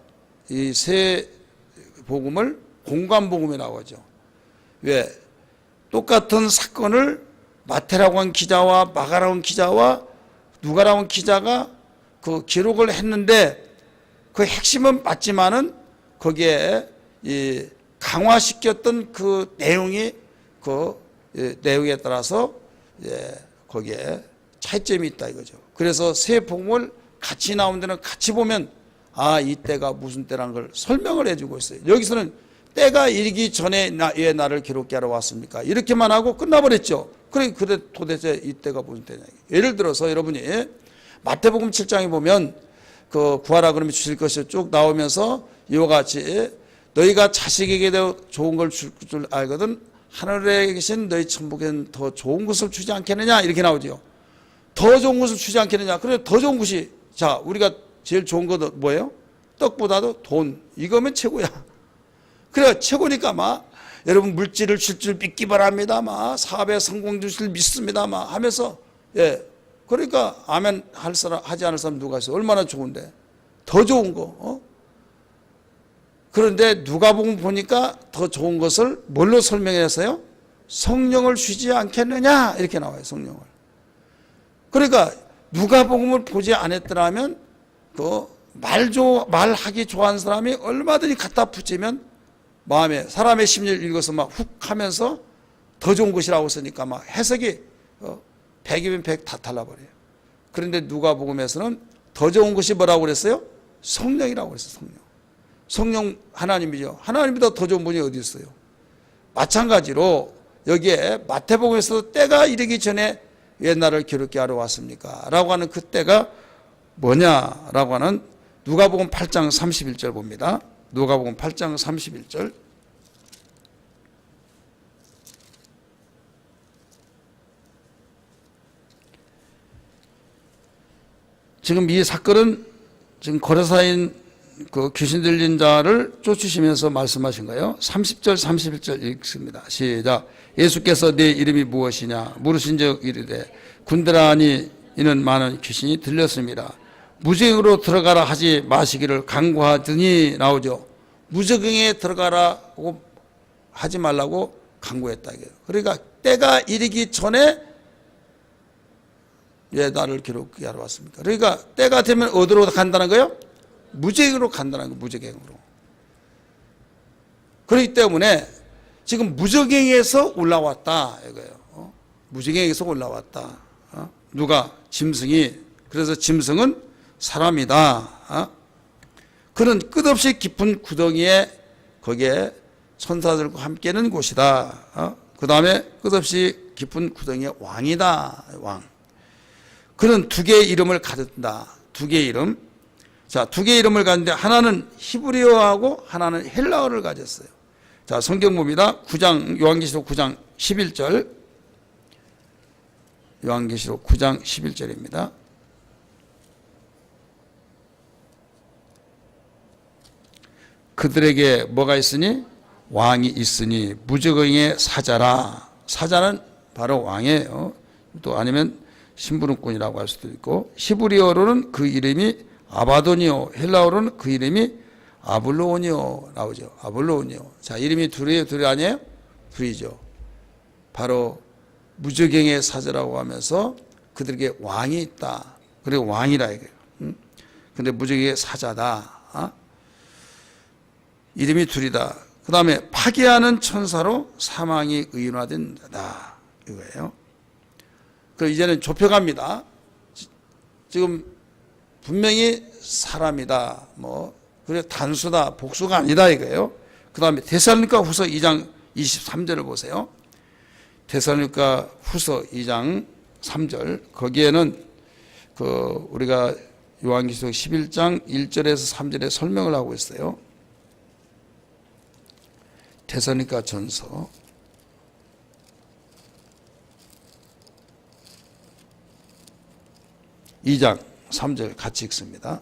S1: 이 세 복음을 공관복음에 나오죠. 왜? 똑같은 사건을 마태라고 한 기자와 마가라고 한 기자와 누가라고 한 기자가 그 기록을 했는데 그 핵심은 맞지만은 거기에 이 강화시켰던 그 내용이 그 내용에 따라서 거기에 차이점이 있다 이거죠. 그래서 세 복음을 같이 나온 데는 같이 보면 아, 이 때가 무슨 때라는 걸 설명을 해주고 있어요. 여기서는 때가 이르기 전에 왜 나를 괴롭게 하러 왔습니까? 이렇게만 하고 끝나버렸죠. 그래 도대체 이 때가 무슨 때냐. 예를 들어서 여러분이 마태복음 7장에 보면 그 구하라 그러면 주실 것이 쭉 나오면서 이와 같이 너희가 자식에게 더 좋은 걸 줄 줄 알거든 하늘에 계신 너희 천국엔 더 좋은 것을 주지 않겠느냐 이렇게 나오죠. 더 좋은 것을 주지 않겠느냐. 그래 더 좋은 것이 자 우리가 제일 좋은 것도 뭐예요? 떡보다도 돈. 이거면 최고야. 그래 최고니까 막 여러분 물질을 줄 줄 믿기 바랍니다. 막 사업에 성공 주실 믿습니다. 막 하면서 그러니까 아멘 할 사람 하지 않을 사람 누가 있어? 얼마나 좋은데 더 좋은 거. 그런데 누가복음 보니까 더 좋은 것을 뭘로 설명했어요? 성령을 주지 않겠느냐 이렇게 나와요. 성령을. 그러니까 누가복음을 보지 않았더라면 그 말하기 좋아하는 사람이 얼마든지 갖다 붙이면 마음에 사람의 심리를 읽어서 막 훅 하면서 더 좋은 것이라고 쓰니까 막 해석이 100이면 100 다 달라버려요. 그런데 누가복음에서는 더 좋은 것이 뭐라고 그랬어요? 성령이라고 그랬어요. 성령. 성령 하나님이죠. 하나님보다 더 좋은 분이 어디 있어요? 마찬가지로 여기에 마태복음에서도 때가 이르기 전에 왜 나를 괴롭게 하러 왔습니까? 라고 하는 그 때가 뭐냐라고 하는 누가복음 8장 31절 봅니다. 누가복음 8장 31절. 지금 이 사건은 지금 거래사인 그 귀신 들린 자를 쫓으시면서 말씀하신 거예요. 30절 31절 읽습니다. 시작. 예수께서 네 이름이 무엇이냐 물으신즉 이르되 군대라니 이는 많은 귀신이 들렸습니다. 무적으로 들어가라 하지 마시기를 강구하더니 나오죠. 무적행에 들어가라고 하지 말라고 강구했다. 그러니까 때가 이르기 전에 왜 나를 괴롭게 하러 왔습니까? 그러니까 때가 되면 어디로 간다는 거예요? 무적행으로 간다는 거예요. 무적행으로. 그렇기 때문에 지금 무적행에서 올라왔다 이거예요. 무적행에서 올라왔다. 누가? 짐승이. 그래서 짐승은 사람이다. 그는 끝없이 깊은 구덩이에 거기에 천사들과 함께는 곳이다. 그 다음에 끝없이 깊은 구덩이의 왕이다. 왕. 그는 두 개의 이름을 가졌다. 두 개의 이름. 자, 두 개의 이름을 가졌는데 하나는 히브리어하고 하나는 헬라어를 가졌어요. 자, 성경 봅니다. 9장 요한계시록 9장 11절. 요한계시록 9장 11절입니다. 그들에게 뭐가 있으니? 왕이 있으니 무적응의 사자라. 사자는 바로 왕이에요. 또 아니면 심부름꾼이라고 할 수도 있고, 히브리어로는 그 이름이 아바도니오, 헬라어로는 그 이름이 아블로니오 나오죠. 아블로니오. 자, 이름이 둘이에요? 둘이 아니에요? 둘이죠. 바로 무저갱의 사제라고 하면서 그들에게 왕이 있다. 그리고 왕이라 이거예요. 근데 무저갱의 사자다. 이름이 둘이다. 그 다음에 파괴하는 천사로 사망이 의인화된 자다. 이거예요. 그 이제는 좁혀갑니다. 지금 분명히 사람이다. 그래 단수다. 복수가 아니다 이거예요. 그 다음에 데살로니가 후서 2장 23절을 보세요. 데살로니가 후서 2장 3절. 거기에는 우리가 요한계시록 11장 1절에서 3절에 설명을 하고 있어요. 데살로니가 전서 2장 3절 같이 읽습니다.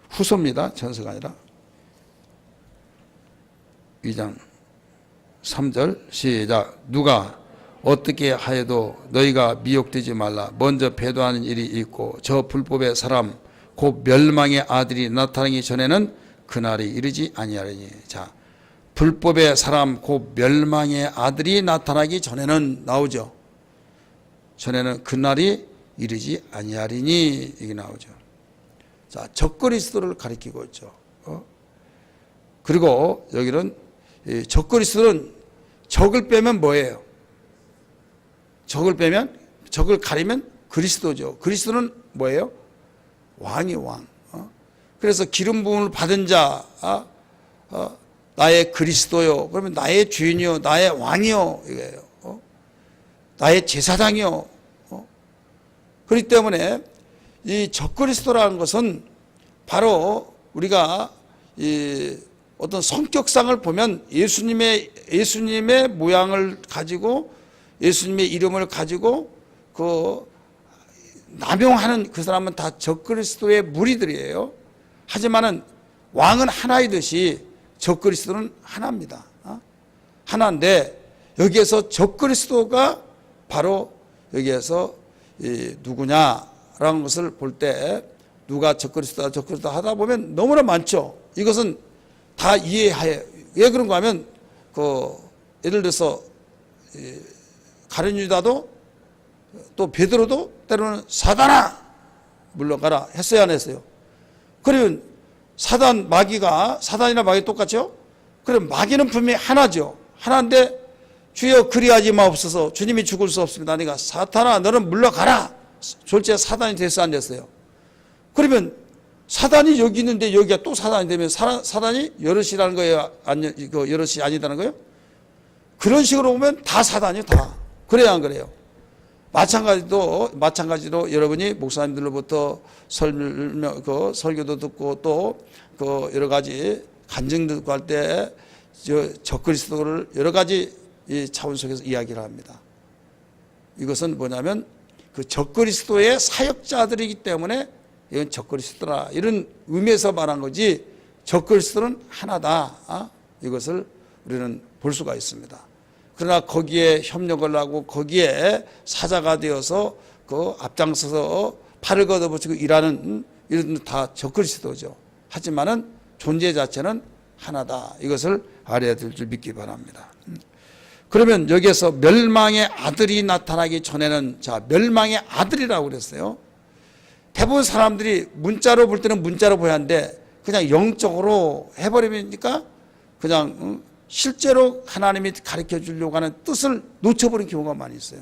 S1: 후서입니다. 전서가 아니라. 2장 3절 시작. 누가 어떻게 하여도 너희가 미혹되지 말라. 먼저 배도하는 일이 있고 저 불법의 사람 곧 멸망의 아들이 나타나기 전에는 그날이 이르지 아니하리니. 자, 불법의 사람 곧 멸망의 아들이 나타나기 전에는 나오죠. 전에는 그날이 이르지 아니하리니 이게 나오죠. 자, 적그리스도를 가리키고 있죠. 그리고 여기는 적그리스도는 적을 빼면 뭐예요? 적을 빼면, 적을 가리면 그리스도죠. 그리스도는 뭐예요? 왕이 왕. 그래서 기름 부음을 받은 자, 나의 그리스도요. 그러면 나의 주인이요, 나의 왕이요, 이거예요. 나의 제사장이요. 그렇기 때문에 이 적그리스도라는 것은 바로 우리가 이 어떤 성격상을 보면 예수님의 모양을 가지고 예수님의 이름을 가지고 남용하는 그 사람은 다 적그리스도의 무리들이에요. 하지만은 왕은 하나이듯이 적그리스도는 하나입니다. 하나인데 여기에서 적그리스도가 바로 여기에서 누구냐라는 것을 볼 때 누가 적그리스도다 하다 보면 너무나 많죠. 이것은 다 이해해요. 왜 그런가 하면 예를 들어서 가룟 유다도 또 베드로도 때로는 사단아 물러가라 했어요, 안 했어요? 그러면 사단이나 마귀 똑같죠? 그럼 마귀는 분명히 하나죠. 하나인데 주여 그리하지 마옵소서. 주님이 죽을 수 없습니다. 그러니까 사탄아 너는 물러가라. 졸지에 사단이 됐어, 안 됐어요? 그러면 사단이 여기 있는데 여기가 또 사단이 되면 사단이 여럿이라는 거예요? 여럿이 아니다는 거예요? 그런 식으로 보면 다 사단이에요, 다. 그래야 안 그래요? 마찬가지로 여러분이 목사님들로부터 설교도 듣고 또 여러 가지 간증도 듣고 할 때 적그리스도를 여러 가지 이 차원 속에서 이야기를 합니다. 이것은 뭐냐면 그 적그리스도의 사역자들이기 때문에 이건 적그리스도라 이런 의미에서 말한 거지 적그리스도는 하나다. 이것을 우리는 볼 수가 있습니다. 그러나 거기에 협력을 하고 거기에 사자가 되어서 앞장서서 팔을 걷어붙이고 일하는 이런 다 적그리스도죠. 하지만은 존재 자체는 하나다. 이것을 알아야 될 줄 믿기 바랍니다. 그러면 여기에서 멸망의 아들이 나타나기 전에는 멸망의 아들이라고 그랬어요. 대부분 사람들이 문자로 볼 때는 문자로 보여야 하는데 그냥 영적으로 해버리니까 그냥 실제로 하나님이 가르쳐 주려고 하는 뜻을 놓쳐버린 경우가 많이 있어요.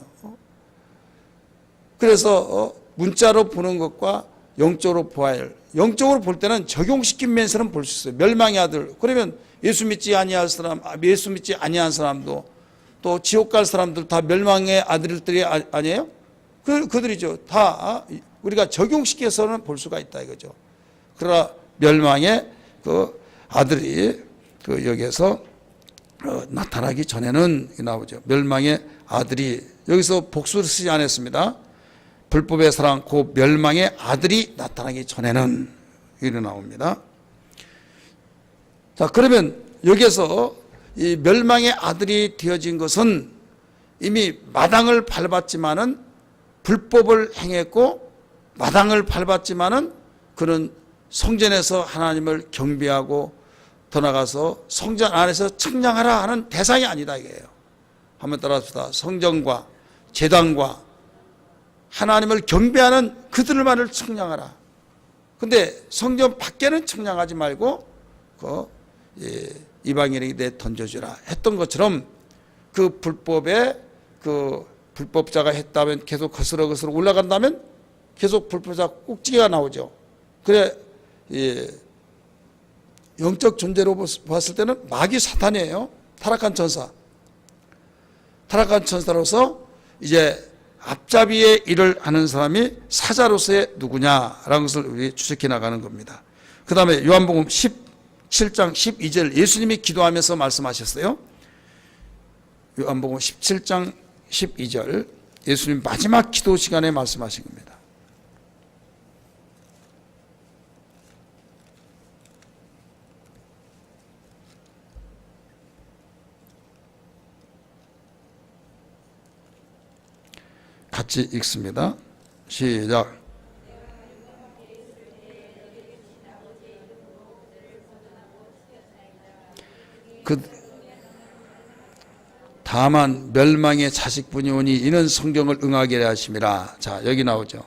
S1: 그래서 문자로 보는 것과 영적으로 보아야 할, 영적으로 볼 때는 적용시키면서는 볼 수 있어요. 멸망의 아들. 그러면 예수 믿지 아니한 사람, 예수 믿지 아니한 사람도 또 지옥 갈 사람들 다 멸망의 아들들이 아니에요? 그들이죠. 다 우리가 적용시켜서는 볼 수가 있다 이거죠. 그러나 멸망의 아들이 여기에서 나타나기 전에는 나오죠. 멸망의 아들이 여기서 복수를 쓰지 않았습니다. 불법의 사랑 곧 멸망의 아들이 나타나기 전에는 이렇게 나옵니다. 자, 그러면 여기에서 이 멸망의 아들이 되어진 것은 이미 마당을 밟았지만은 불법을 행했고 마당을 밟았지만은 그는 성전에서 하나님을 경배하고 더 나가서 성전 안에서 청량하라 하는 대상이 아니다 이거예요. 한번 따라합시다. 성전과 제단과 하나님을 경배하는 그들만을 청량하라. 근데 성전 밖에는 청량하지 말고 이방인에게 내 던져주라 했던 것처럼 그 불법에 그 불법자가 했다면 계속 거슬러 올라간다면 계속 불법자 꼭지가 나오죠. 그래 영적 존재로 봤을 때는 마귀 사탄이에요. 타락한 천사. 타락한 천사로서 이제 앞잡이의 일을 하는 사람이 사자로서의 누구냐라는 것을 우리 추적해 나가는 겁니다. 그 다음에 요한복음 17장 12절 예수님이 기도하면서 말씀하셨어요. 요한복음 17장 12절 예수님 마지막 기도 시간에 말씀하신 겁니다. 같이 읽습니다. 시작. 다만 멸망의 자식뿐이 오니 이는 성경을 응하게 하심이라. 자, 여기 나오죠.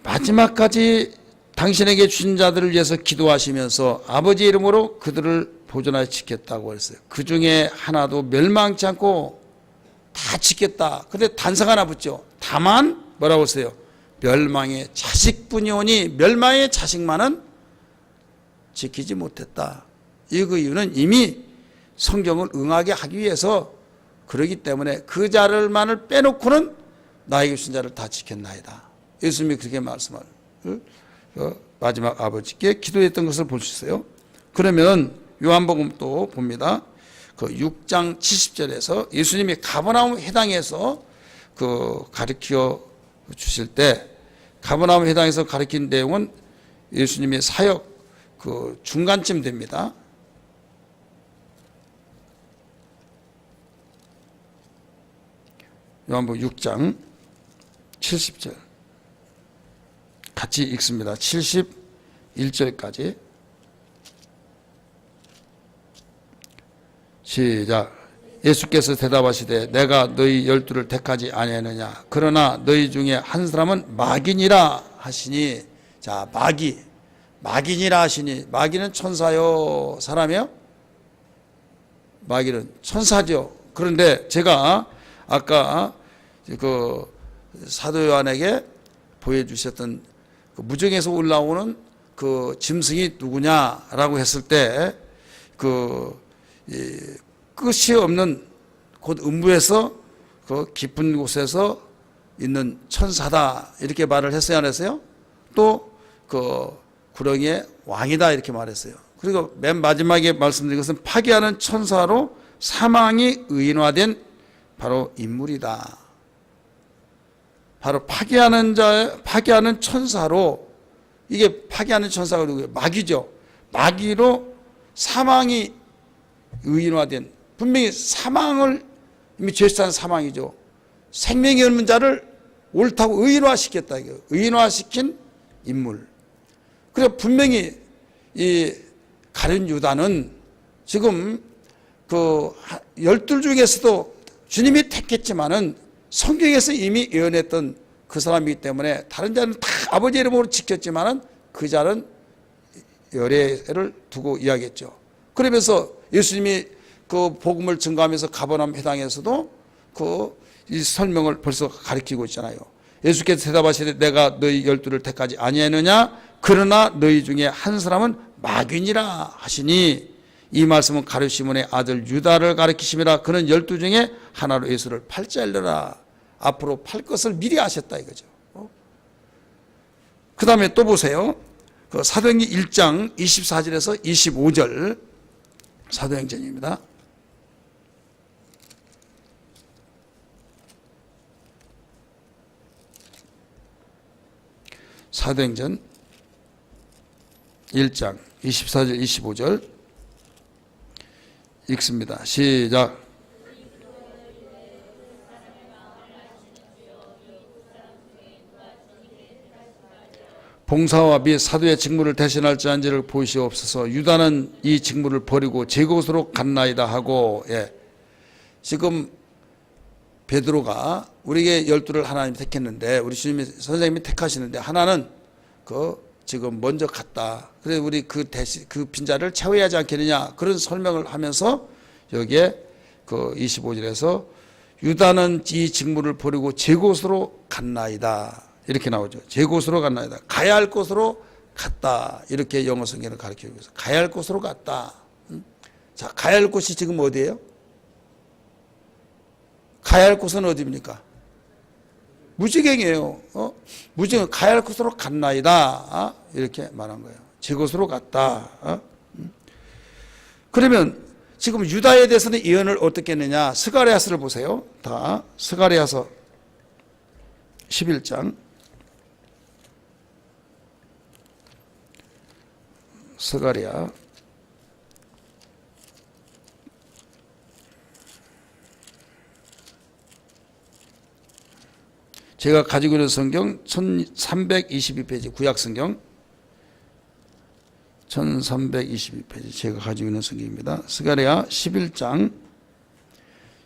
S1: 마지막까지 당신에게 주신 자들을 위해서 기도하시면서 아버지 이름으로 그들을 보존하여 지켰다고 했어요. 그 중에 하나도 멸망치 않고 다 지켰다. 근데 단서가 하나 붙죠. 다만 뭐라고 했어요? 멸망의 자식뿐이 오니 멸망의 자식만은 지키지 못했다. 이 그 이유는 이미 성경을 응하게 하기 위해서 그러기 때문에 그 자를만을 빼놓고는 나에게 주신 자를 다 지켰나이다. 예수님이 그렇게 말씀을 마지막 아버지께 기도했던 것을 볼 수 있어요. 그러면 요한복음 또 봅니다. 그 6장 70절에서 예수님이 가버나움 회당에서 그 가르쳐 주실 때 가버나움 회당에서 가르친 내용은 예수님의 사역 그 중간쯤 됩니다. 요한복음 6장 70절 같이 읽습니다. 71절까지 시작. 예수께서 대답하시되 내가 너희 12를 택하지 아니하느냐 그러나 너희 중에 한 사람은 마귀니라 하시니. 자, 마귀니라 하시니. 마귀는 천사요 사람이요? 마귀는 천사죠. 그런데 제가 아까 그 사도 요한에게 보여주셨던 그 무정에서 올라오는 그 짐승이 누구냐라고 했을 때 그 끝이 없는 곧 음부에서 그 깊은 곳에서 있는 천사다 이렇게 말을 했어요, 안 했어요? 또 그 구렁이의 왕이다 이렇게 말했어요. 그리고 맨 마지막에 말씀드린 것은 파괴하는 천사로 사망이 의인화된 바로 인물이다. 바로 파괴하는 천사로, 이게 파괴하는 천사가 누구예요? 마귀죠. 마귀로 사망이 의인화된, 분명히 사망을 이미 죄수한 사망이죠. 생명이 없는 자를 옳다고 의인화시켰다. 이거 의인화시킨 인물. 그래서 분명히 이 가룟 유다는 지금 그 12 중에서도 주님이 택했지만은 성경에서 이미 예언했던 그 사람이기 때문에 다른 자는 다 아버지 이름으로 지켰지만은 그 자는 열애를 두고 이야기했죠. 그러면서 예수님이 그 복음을 증거하면서 가버나움 회당에서도 그 이 설명을 벌써 가르치고 있잖아요. 예수께서 대답하시되 내가 너희 12를 택하지 아니하느냐 그러나 너희 중에 한 사람은 마귀니라 하시니. 이 말씀은 가룟 시몬의 아들 유다를 가리키심이라. 그는 12 중에 하나로 예수를 팔자 알려라. 앞으로 팔 것을 미리 아셨다 이거죠. 그 다음에 또 보세요. 그 사도행전 1장 24절에서 25절 사도행전입니다. 사도행전 1장 24절 25절 읽습니다. 시작. 봉사와 및 사도의 직무를 대신할지한지를 보시옵소서. 유다는 이 직무를 버리고 제 곳으로 갔나이다 하고, 지금 베드로가 우리에게 12를 하나님이 택했는데, 우리 주님이 선생님이 택하시는데, 하나는 지금 먼저 갔다. 그래서 우리 그 빈자를 채워야 하지 않겠느냐, 그런 설명을 하면서 여기에 25절에서 유다는 이 직무를 버리고 제 곳으로 갔나이다, 이렇게 나오죠. 제 곳으로 갔나이다. 가야 할 곳으로 갔다, 이렇게 영어 성경을 가르치고 있어요. 가야 할 곳으로 갔다. 자, 가야 할 곳이 지금 어디예요? 가야 할 곳은 어디입니까? 무지갱이에요. 무지갱, 가야 할 곳으로 갔나이다, 이렇게 말한 거예요. 제 곳으로 갔다. 그러면 지금 유다에 대해서는 예언을 어떻게 했느냐? 스가랴서를 보세요. 다 스가랴서 11장. 스가랴 제가 가지고 있는 성경 1322페이지, 구약성경 1322페이지 제가 가지고 있는 성경입니다. 스가랴 11장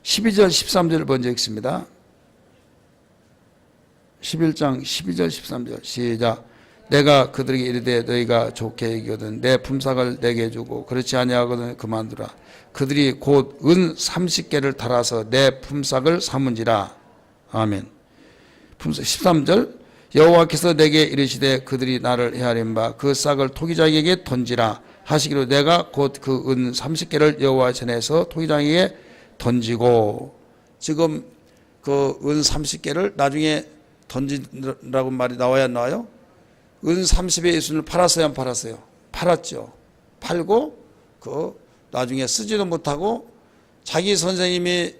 S1: 12절 13절을 먼저 읽습니다. 11장 12절 13절 시작. 내가 그들에게 이르되 너희가 좋게 여기거든 내 품삯을 내게 주고 그렇지 아니하거든 그만두라. 그들이 곧 은 30개를 달아서 내 품삯을 삼은지라. 아멘. 13절 여호와께서 내게 이르시되 그들이 나를 헤아린 바 그 싹을 토기장에게 던지라 하시기로 내가 곧 그 은 30개를 여호와 전에서 토기장에게 던지고, 지금 그 은 30개를 나중에 던진다고 말이 나와야 안 나와요? 은 30의 예수님을 팔았어요, 안 팔았어요? 팔았죠. 팔고 나중에 쓰지도 못하고 자기 선생님이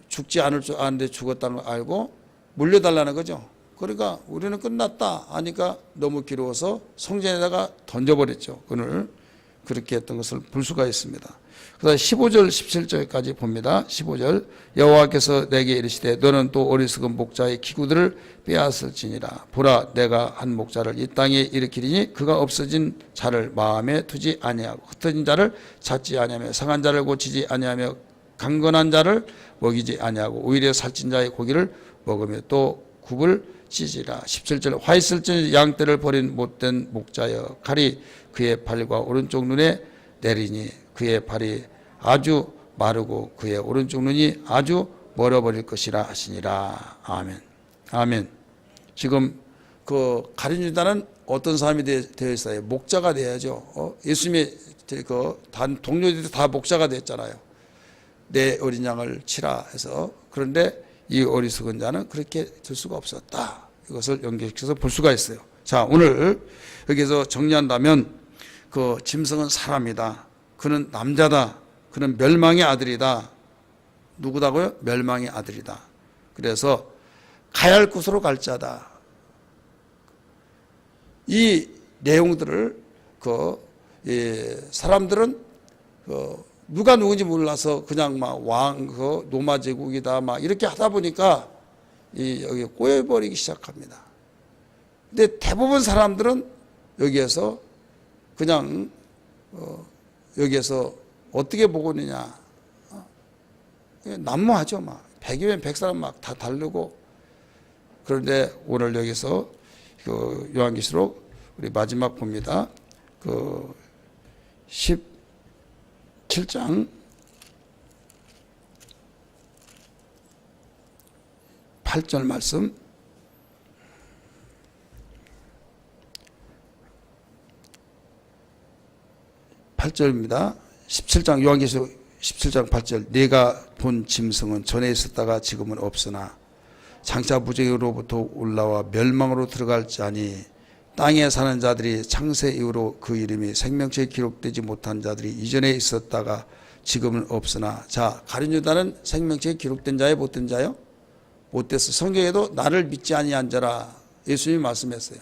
S1: 죽지 않을 줄 아는데 죽었다는 걸 알고 물려달라는 거죠. 그러니까 우리는 끝났다 하니까 너무 길어서 성전에다가 던져버렸죠. 그늘 그렇게 했던 것을 볼 수가 있습니다. 그다음 15절 17절까지 봅니다. 15절 여호와께서 내게 이르시되 너는 또 어리석은 목자의 기구들을 빼앗을지니라. 보라 내가 한 목자를 이 땅에 일으키리니 그가 없어진 자를 마음에 두지 아니하고 흩어진 자를 찾지 아니하며 상한 자를 고치지 아니하며 강건한 자를 먹이지 아니하고 오히려 살찐 자의 고기를 먹으며 또 굽을 찢으라. 17절 화 있을지 양떼를 버린 못된 목자여 칼이 그의 발과 오른쪽 눈에 내리니 그의 발이 아주 마르고 그의 오른쪽 눈이 아주 멀어버릴 것이라 하시니라. 아멘. 아멘. 지금 가룟 유다는 어떤 사람이 되어 있어요? 목자가 돼야죠. 예수님의 동료들이 다 목자가 됐잖아요. 내 어린 양을 치라 해서. 그런데 이 어리석은 자는 그렇게 될 수가 없었다. 이것을 연결시켜서 볼 수가 있어요. 자, 오늘 여기서 정리한다면 짐승은 사람이다. 그는 남자다. 그는 멸망의 아들이다. 누구다고요? 멸망의 아들이다. 그래서 가야 할 곳으로 갈 자다. 이 내용들을 사람들은 누가 누군지 몰라서 그냥 막 노마 제국이다 막 이렇게 하다 보니까 여기 꼬여버리기 시작합니다. 근데 대부분 사람들은 여기에서 그냥 여기에서 어떻게 보고 있느냐, 난무하죠. 막 100이면 100사람 막 다 다르고. 그런데 오늘 여기서 요한계시록 우리 마지막 봅니다. 17장 8절 말씀. 8절입니다. 17장 요한계시록 17장 8절 네가 본 짐승은 전에 있었다가 지금은 없으나 장차 무지개로부터 올라와 멸망으로 들어갈 자니 땅에 사는 자들이 창세 이후로 그 이름이 생명책에 기록되지 못한 자들이 이전에 있었다가 지금은 없으나. 자, 가룟 유다는 생명책에 기록된 자예요, 못된 자요? 못됐어. 성경에도 나를 믿지 아니한 자라 예수님이 말씀했어요.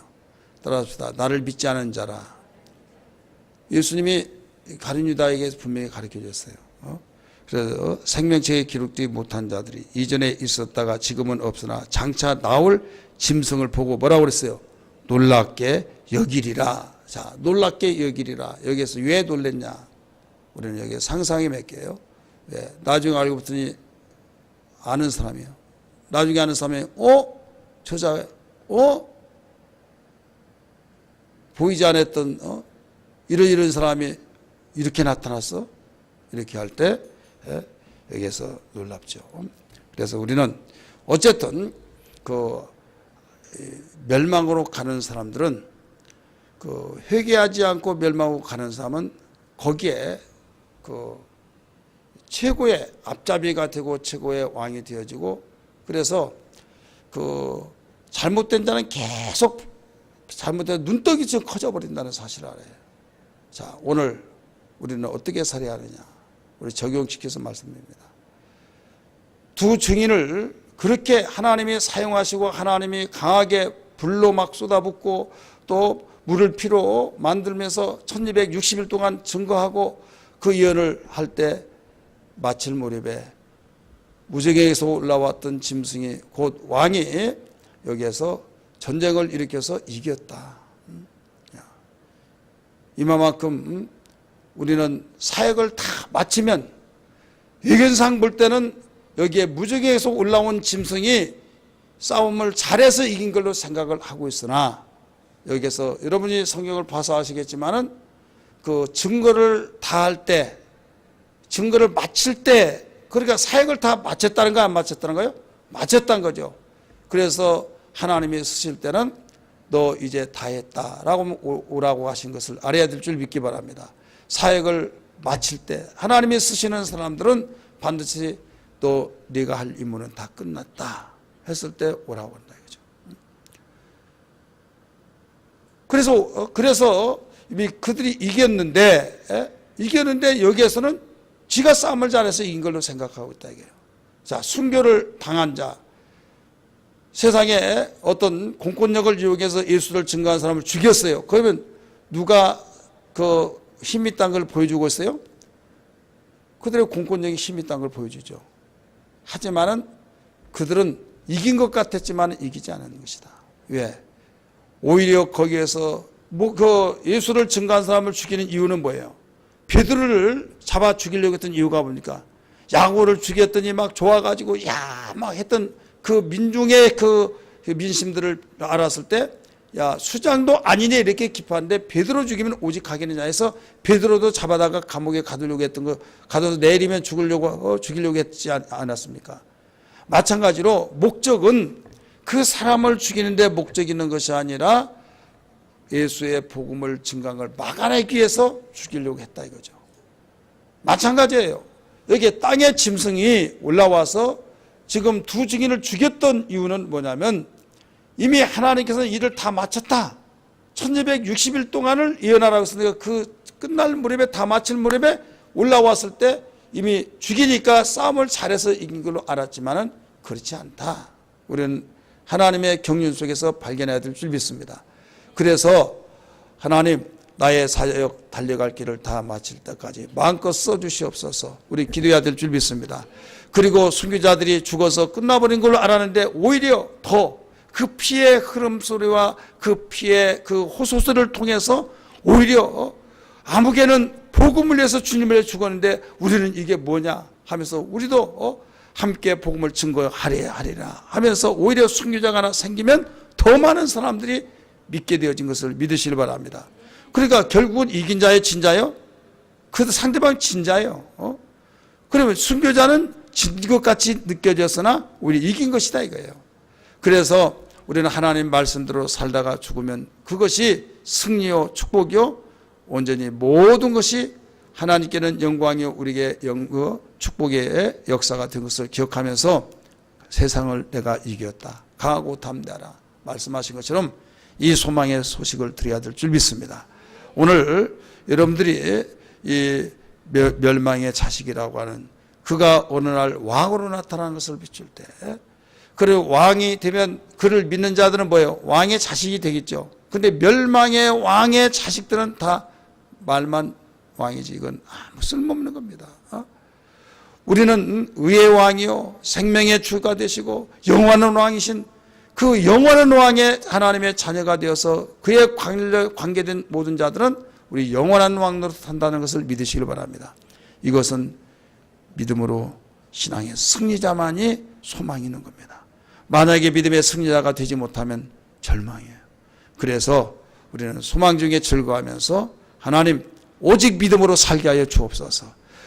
S1: 따라합시다. 나를 믿지 않은 자라. 예수님이 가룟 유다에게 분명히 가르쳐 줬어요. 그래서 생명책에 기록되지 못한 자들이 이전에 있었다가 지금은 없으나 장차 나올 짐승을 보고 뭐라고 그랬어요? 놀랍게 여기리라. 자, 놀랍게 여기리라. 여기에서 왜 놀랬냐? 우리는 여기 상상이 몇 개예요. 왜? 나중에 알고 봤더니 아는 사람이에요. 나중에 아는 사람이 저자 보이지 않았던 이런 사람이 이렇게 나타났어? 이렇게 할 때 여기에서 놀랍죠. 그래서 우리는 어쨌든 그 멸망으로 가는 사람들은 그 회개하지 않고 멸망으로 가는 사람은 거기에 그 최고의 앞잡이가 되고 최고의 왕이 되어지고, 그래서 그 잘못된 자는 계속 잘못된 눈덩이처럼 커져버린다는 사실을 알아요. 자, 오늘 우리는 어떻게 살아야 하느냐? 우리 적용시켜서 말씀드립니다. 두 증인을 그렇게 하나님이 사용하시고 하나님이 강하게 불로 막 쏟아붓고 또 물을 피로 만들면서 1260일 동안 증거하고 그 예언을 할 때 마칠 무렵에 무적에서 올라왔던 짐승이 곧 왕이 여기에서 전쟁을 일으켜서 이겼다. 이만큼 우리는 사역을 다 마치면 예견상 볼 때는 여기에 무적에서 올라온 짐승이 싸움을 잘해서 이긴 걸로 생각을 하고 있으나, 여기에서 여러분이 성경을 봐서 아시겠지만은 그 증거를 다 할 때, 증거를 마칠 때, 그러니까 사역을 다 마쳤다는 거 안 마쳤다는 거요? 마쳤다는 거죠. 그래서 하나님이 쓰실 때는 너 이제 다 했다라고 오라고 하신 것을 알아야 될 줄 믿기 바랍니다. 사역을 마칠 때 하나님이 쓰시는 사람들은 반드시 또 네가 할 임무는 다 끝났다 했을 때 오라고 한다 이거죠. 그래서 이미 그들이 이겼는데 여기에서는 지가 싸움을 잘해서 이긴 걸로 생각하고 있다 이게요. 자, 순교를 당한 자, 세상에 어떤 공권력을 이용해서 예수를 증거한 사람을 죽였어요. 그러면 누가 그 힘이 딴 걸 보여주고 있어요? 그들의 공권력이 힘이 딴 걸 보여주죠. 하지만은 그들은 이긴 것 같았지만 이기지 않은 것이다. 왜? 오히려 거기에서 그 예수를 증거한 사람을 죽이는 이유는 뭐예요? 베드로를 잡아 죽이려고 했던 이유가 뭡니까? 야고를 죽였더니 막 좋아가지고 막 했던 그 민중의 그 민심들을 알았을 때, 야, 수장도 아니네 이렇게 기뻐하는데 베드로 죽이면 오직 가겠느냐 해서 베드로도 잡아다가 감옥에 가두려고 했던 거, 가둬서 내리면 죽이려고 했지 않았습니까? 마찬가지로 목적은 그 사람을 죽이는데 목적이 있는 것이 아니라 예수의 복음을 증거한 걸 막아내기 위해서 죽이려고 했다 이거죠. 마찬가지예요. 여기 땅의 짐승이 올라와서 지금 두 증인을 죽였던 이유는 뭐냐면 이미 하나님께서는 일을 다 마쳤다. 1260일 동안을 예언하라고 했으니까 그 끝날 무렵에 다 마칠 무렵에 올라왔을 때 이미 죽이니까 싸움을 잘해서 이긴 걸로 알았지만은 그렇지 않다. 우리는 하나님의 경륜 속에서 발견해야 될 줄 믿습니다. 그래서 하나님, 나의 사역 달려갈 길을 다 마칠 때까지 마음껏 써주시옵소서. 우리 기도해야 될 줄 믿습니다. 그리고 순교자들이 죽어서 끝나버린 걸로 알았는데 오히려 더 그 피의 흐름 소리와 그 피의 그 호소소를 통해서 오히려 아무개는 복음을 위해서 주님을 위해 죽었는데 우리는 이게 뭐냐 하면서 우리도 함께 복음을 증거하리라 하면서 오히려 순교자가 하나 생기면 더 많은 사람들이 믿게 되어진 것을 믿으시길 바랍니다. 그러니까 결국은 이긴 자의 진자요? 그래도 상대방 진자예요. 그러면 순교자는 진 것 같이 느껴졌으나 우리 이긴 것이다 이거예요. 그래서 우리는 하나님 말씀대로 살다가 죽으면 그것이 승리요 축복이요 온전히 모든 것이 하나님께는 영광이요 우리에게 축복의 역사가 된 것을 기억하면서 세상을 내가 이겼다. 강하고 담대하라. 말씀하신 것처럼 이 소망의 소식을 드려야 될 줄 믿습니다. 오늘 여러분들이 이 멸망의 자식이라고 하는 그가 어느 날 왕으로 나타나는 것을 비출 때, 그리고 왕이 되면 그를 믿는 자들은 뭐예요? 왕의 자식이 되겠죠. 근데 멸망의 왕의 자식들은 다 말만 왕이지 이건 아무 쓸모없는 겁니다. 우리는 의의 왕이요 생명의 주가 되시고 영원한 왕이신 그 영원한 왕의 하나님의 자녀가 되어서 그의 관계된 모든 자들은 우리 영원한 왕으로 산다는 것을 믿으시길 바랍니다. 이것은 믿음으로 신앙의 승리자만이 소망이 있는 겁니다. 만약에 믿음의 승리자가 되지 못하면 절망이에요. 그래서 우리는 소망 중에 즐거워하면서 하나님 오직 믿음으로 살게 하여 주옵소서.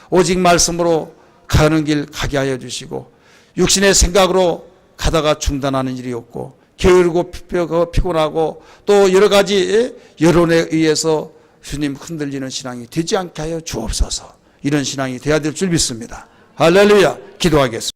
S1: 오직 말씀으로 가는 길 가게 하여 주시고 육신의 생각으로 가다가 중단하는 일이 없고 게으르고 피곤하고 또 여러 가지 여론에 의해서 주님 흔들리는 신앙이 되지 않게 하여 주옵소서. 이런 신앙이 되어야 될 줄 믿습니다. 할렐루야. 기도하겠습니다.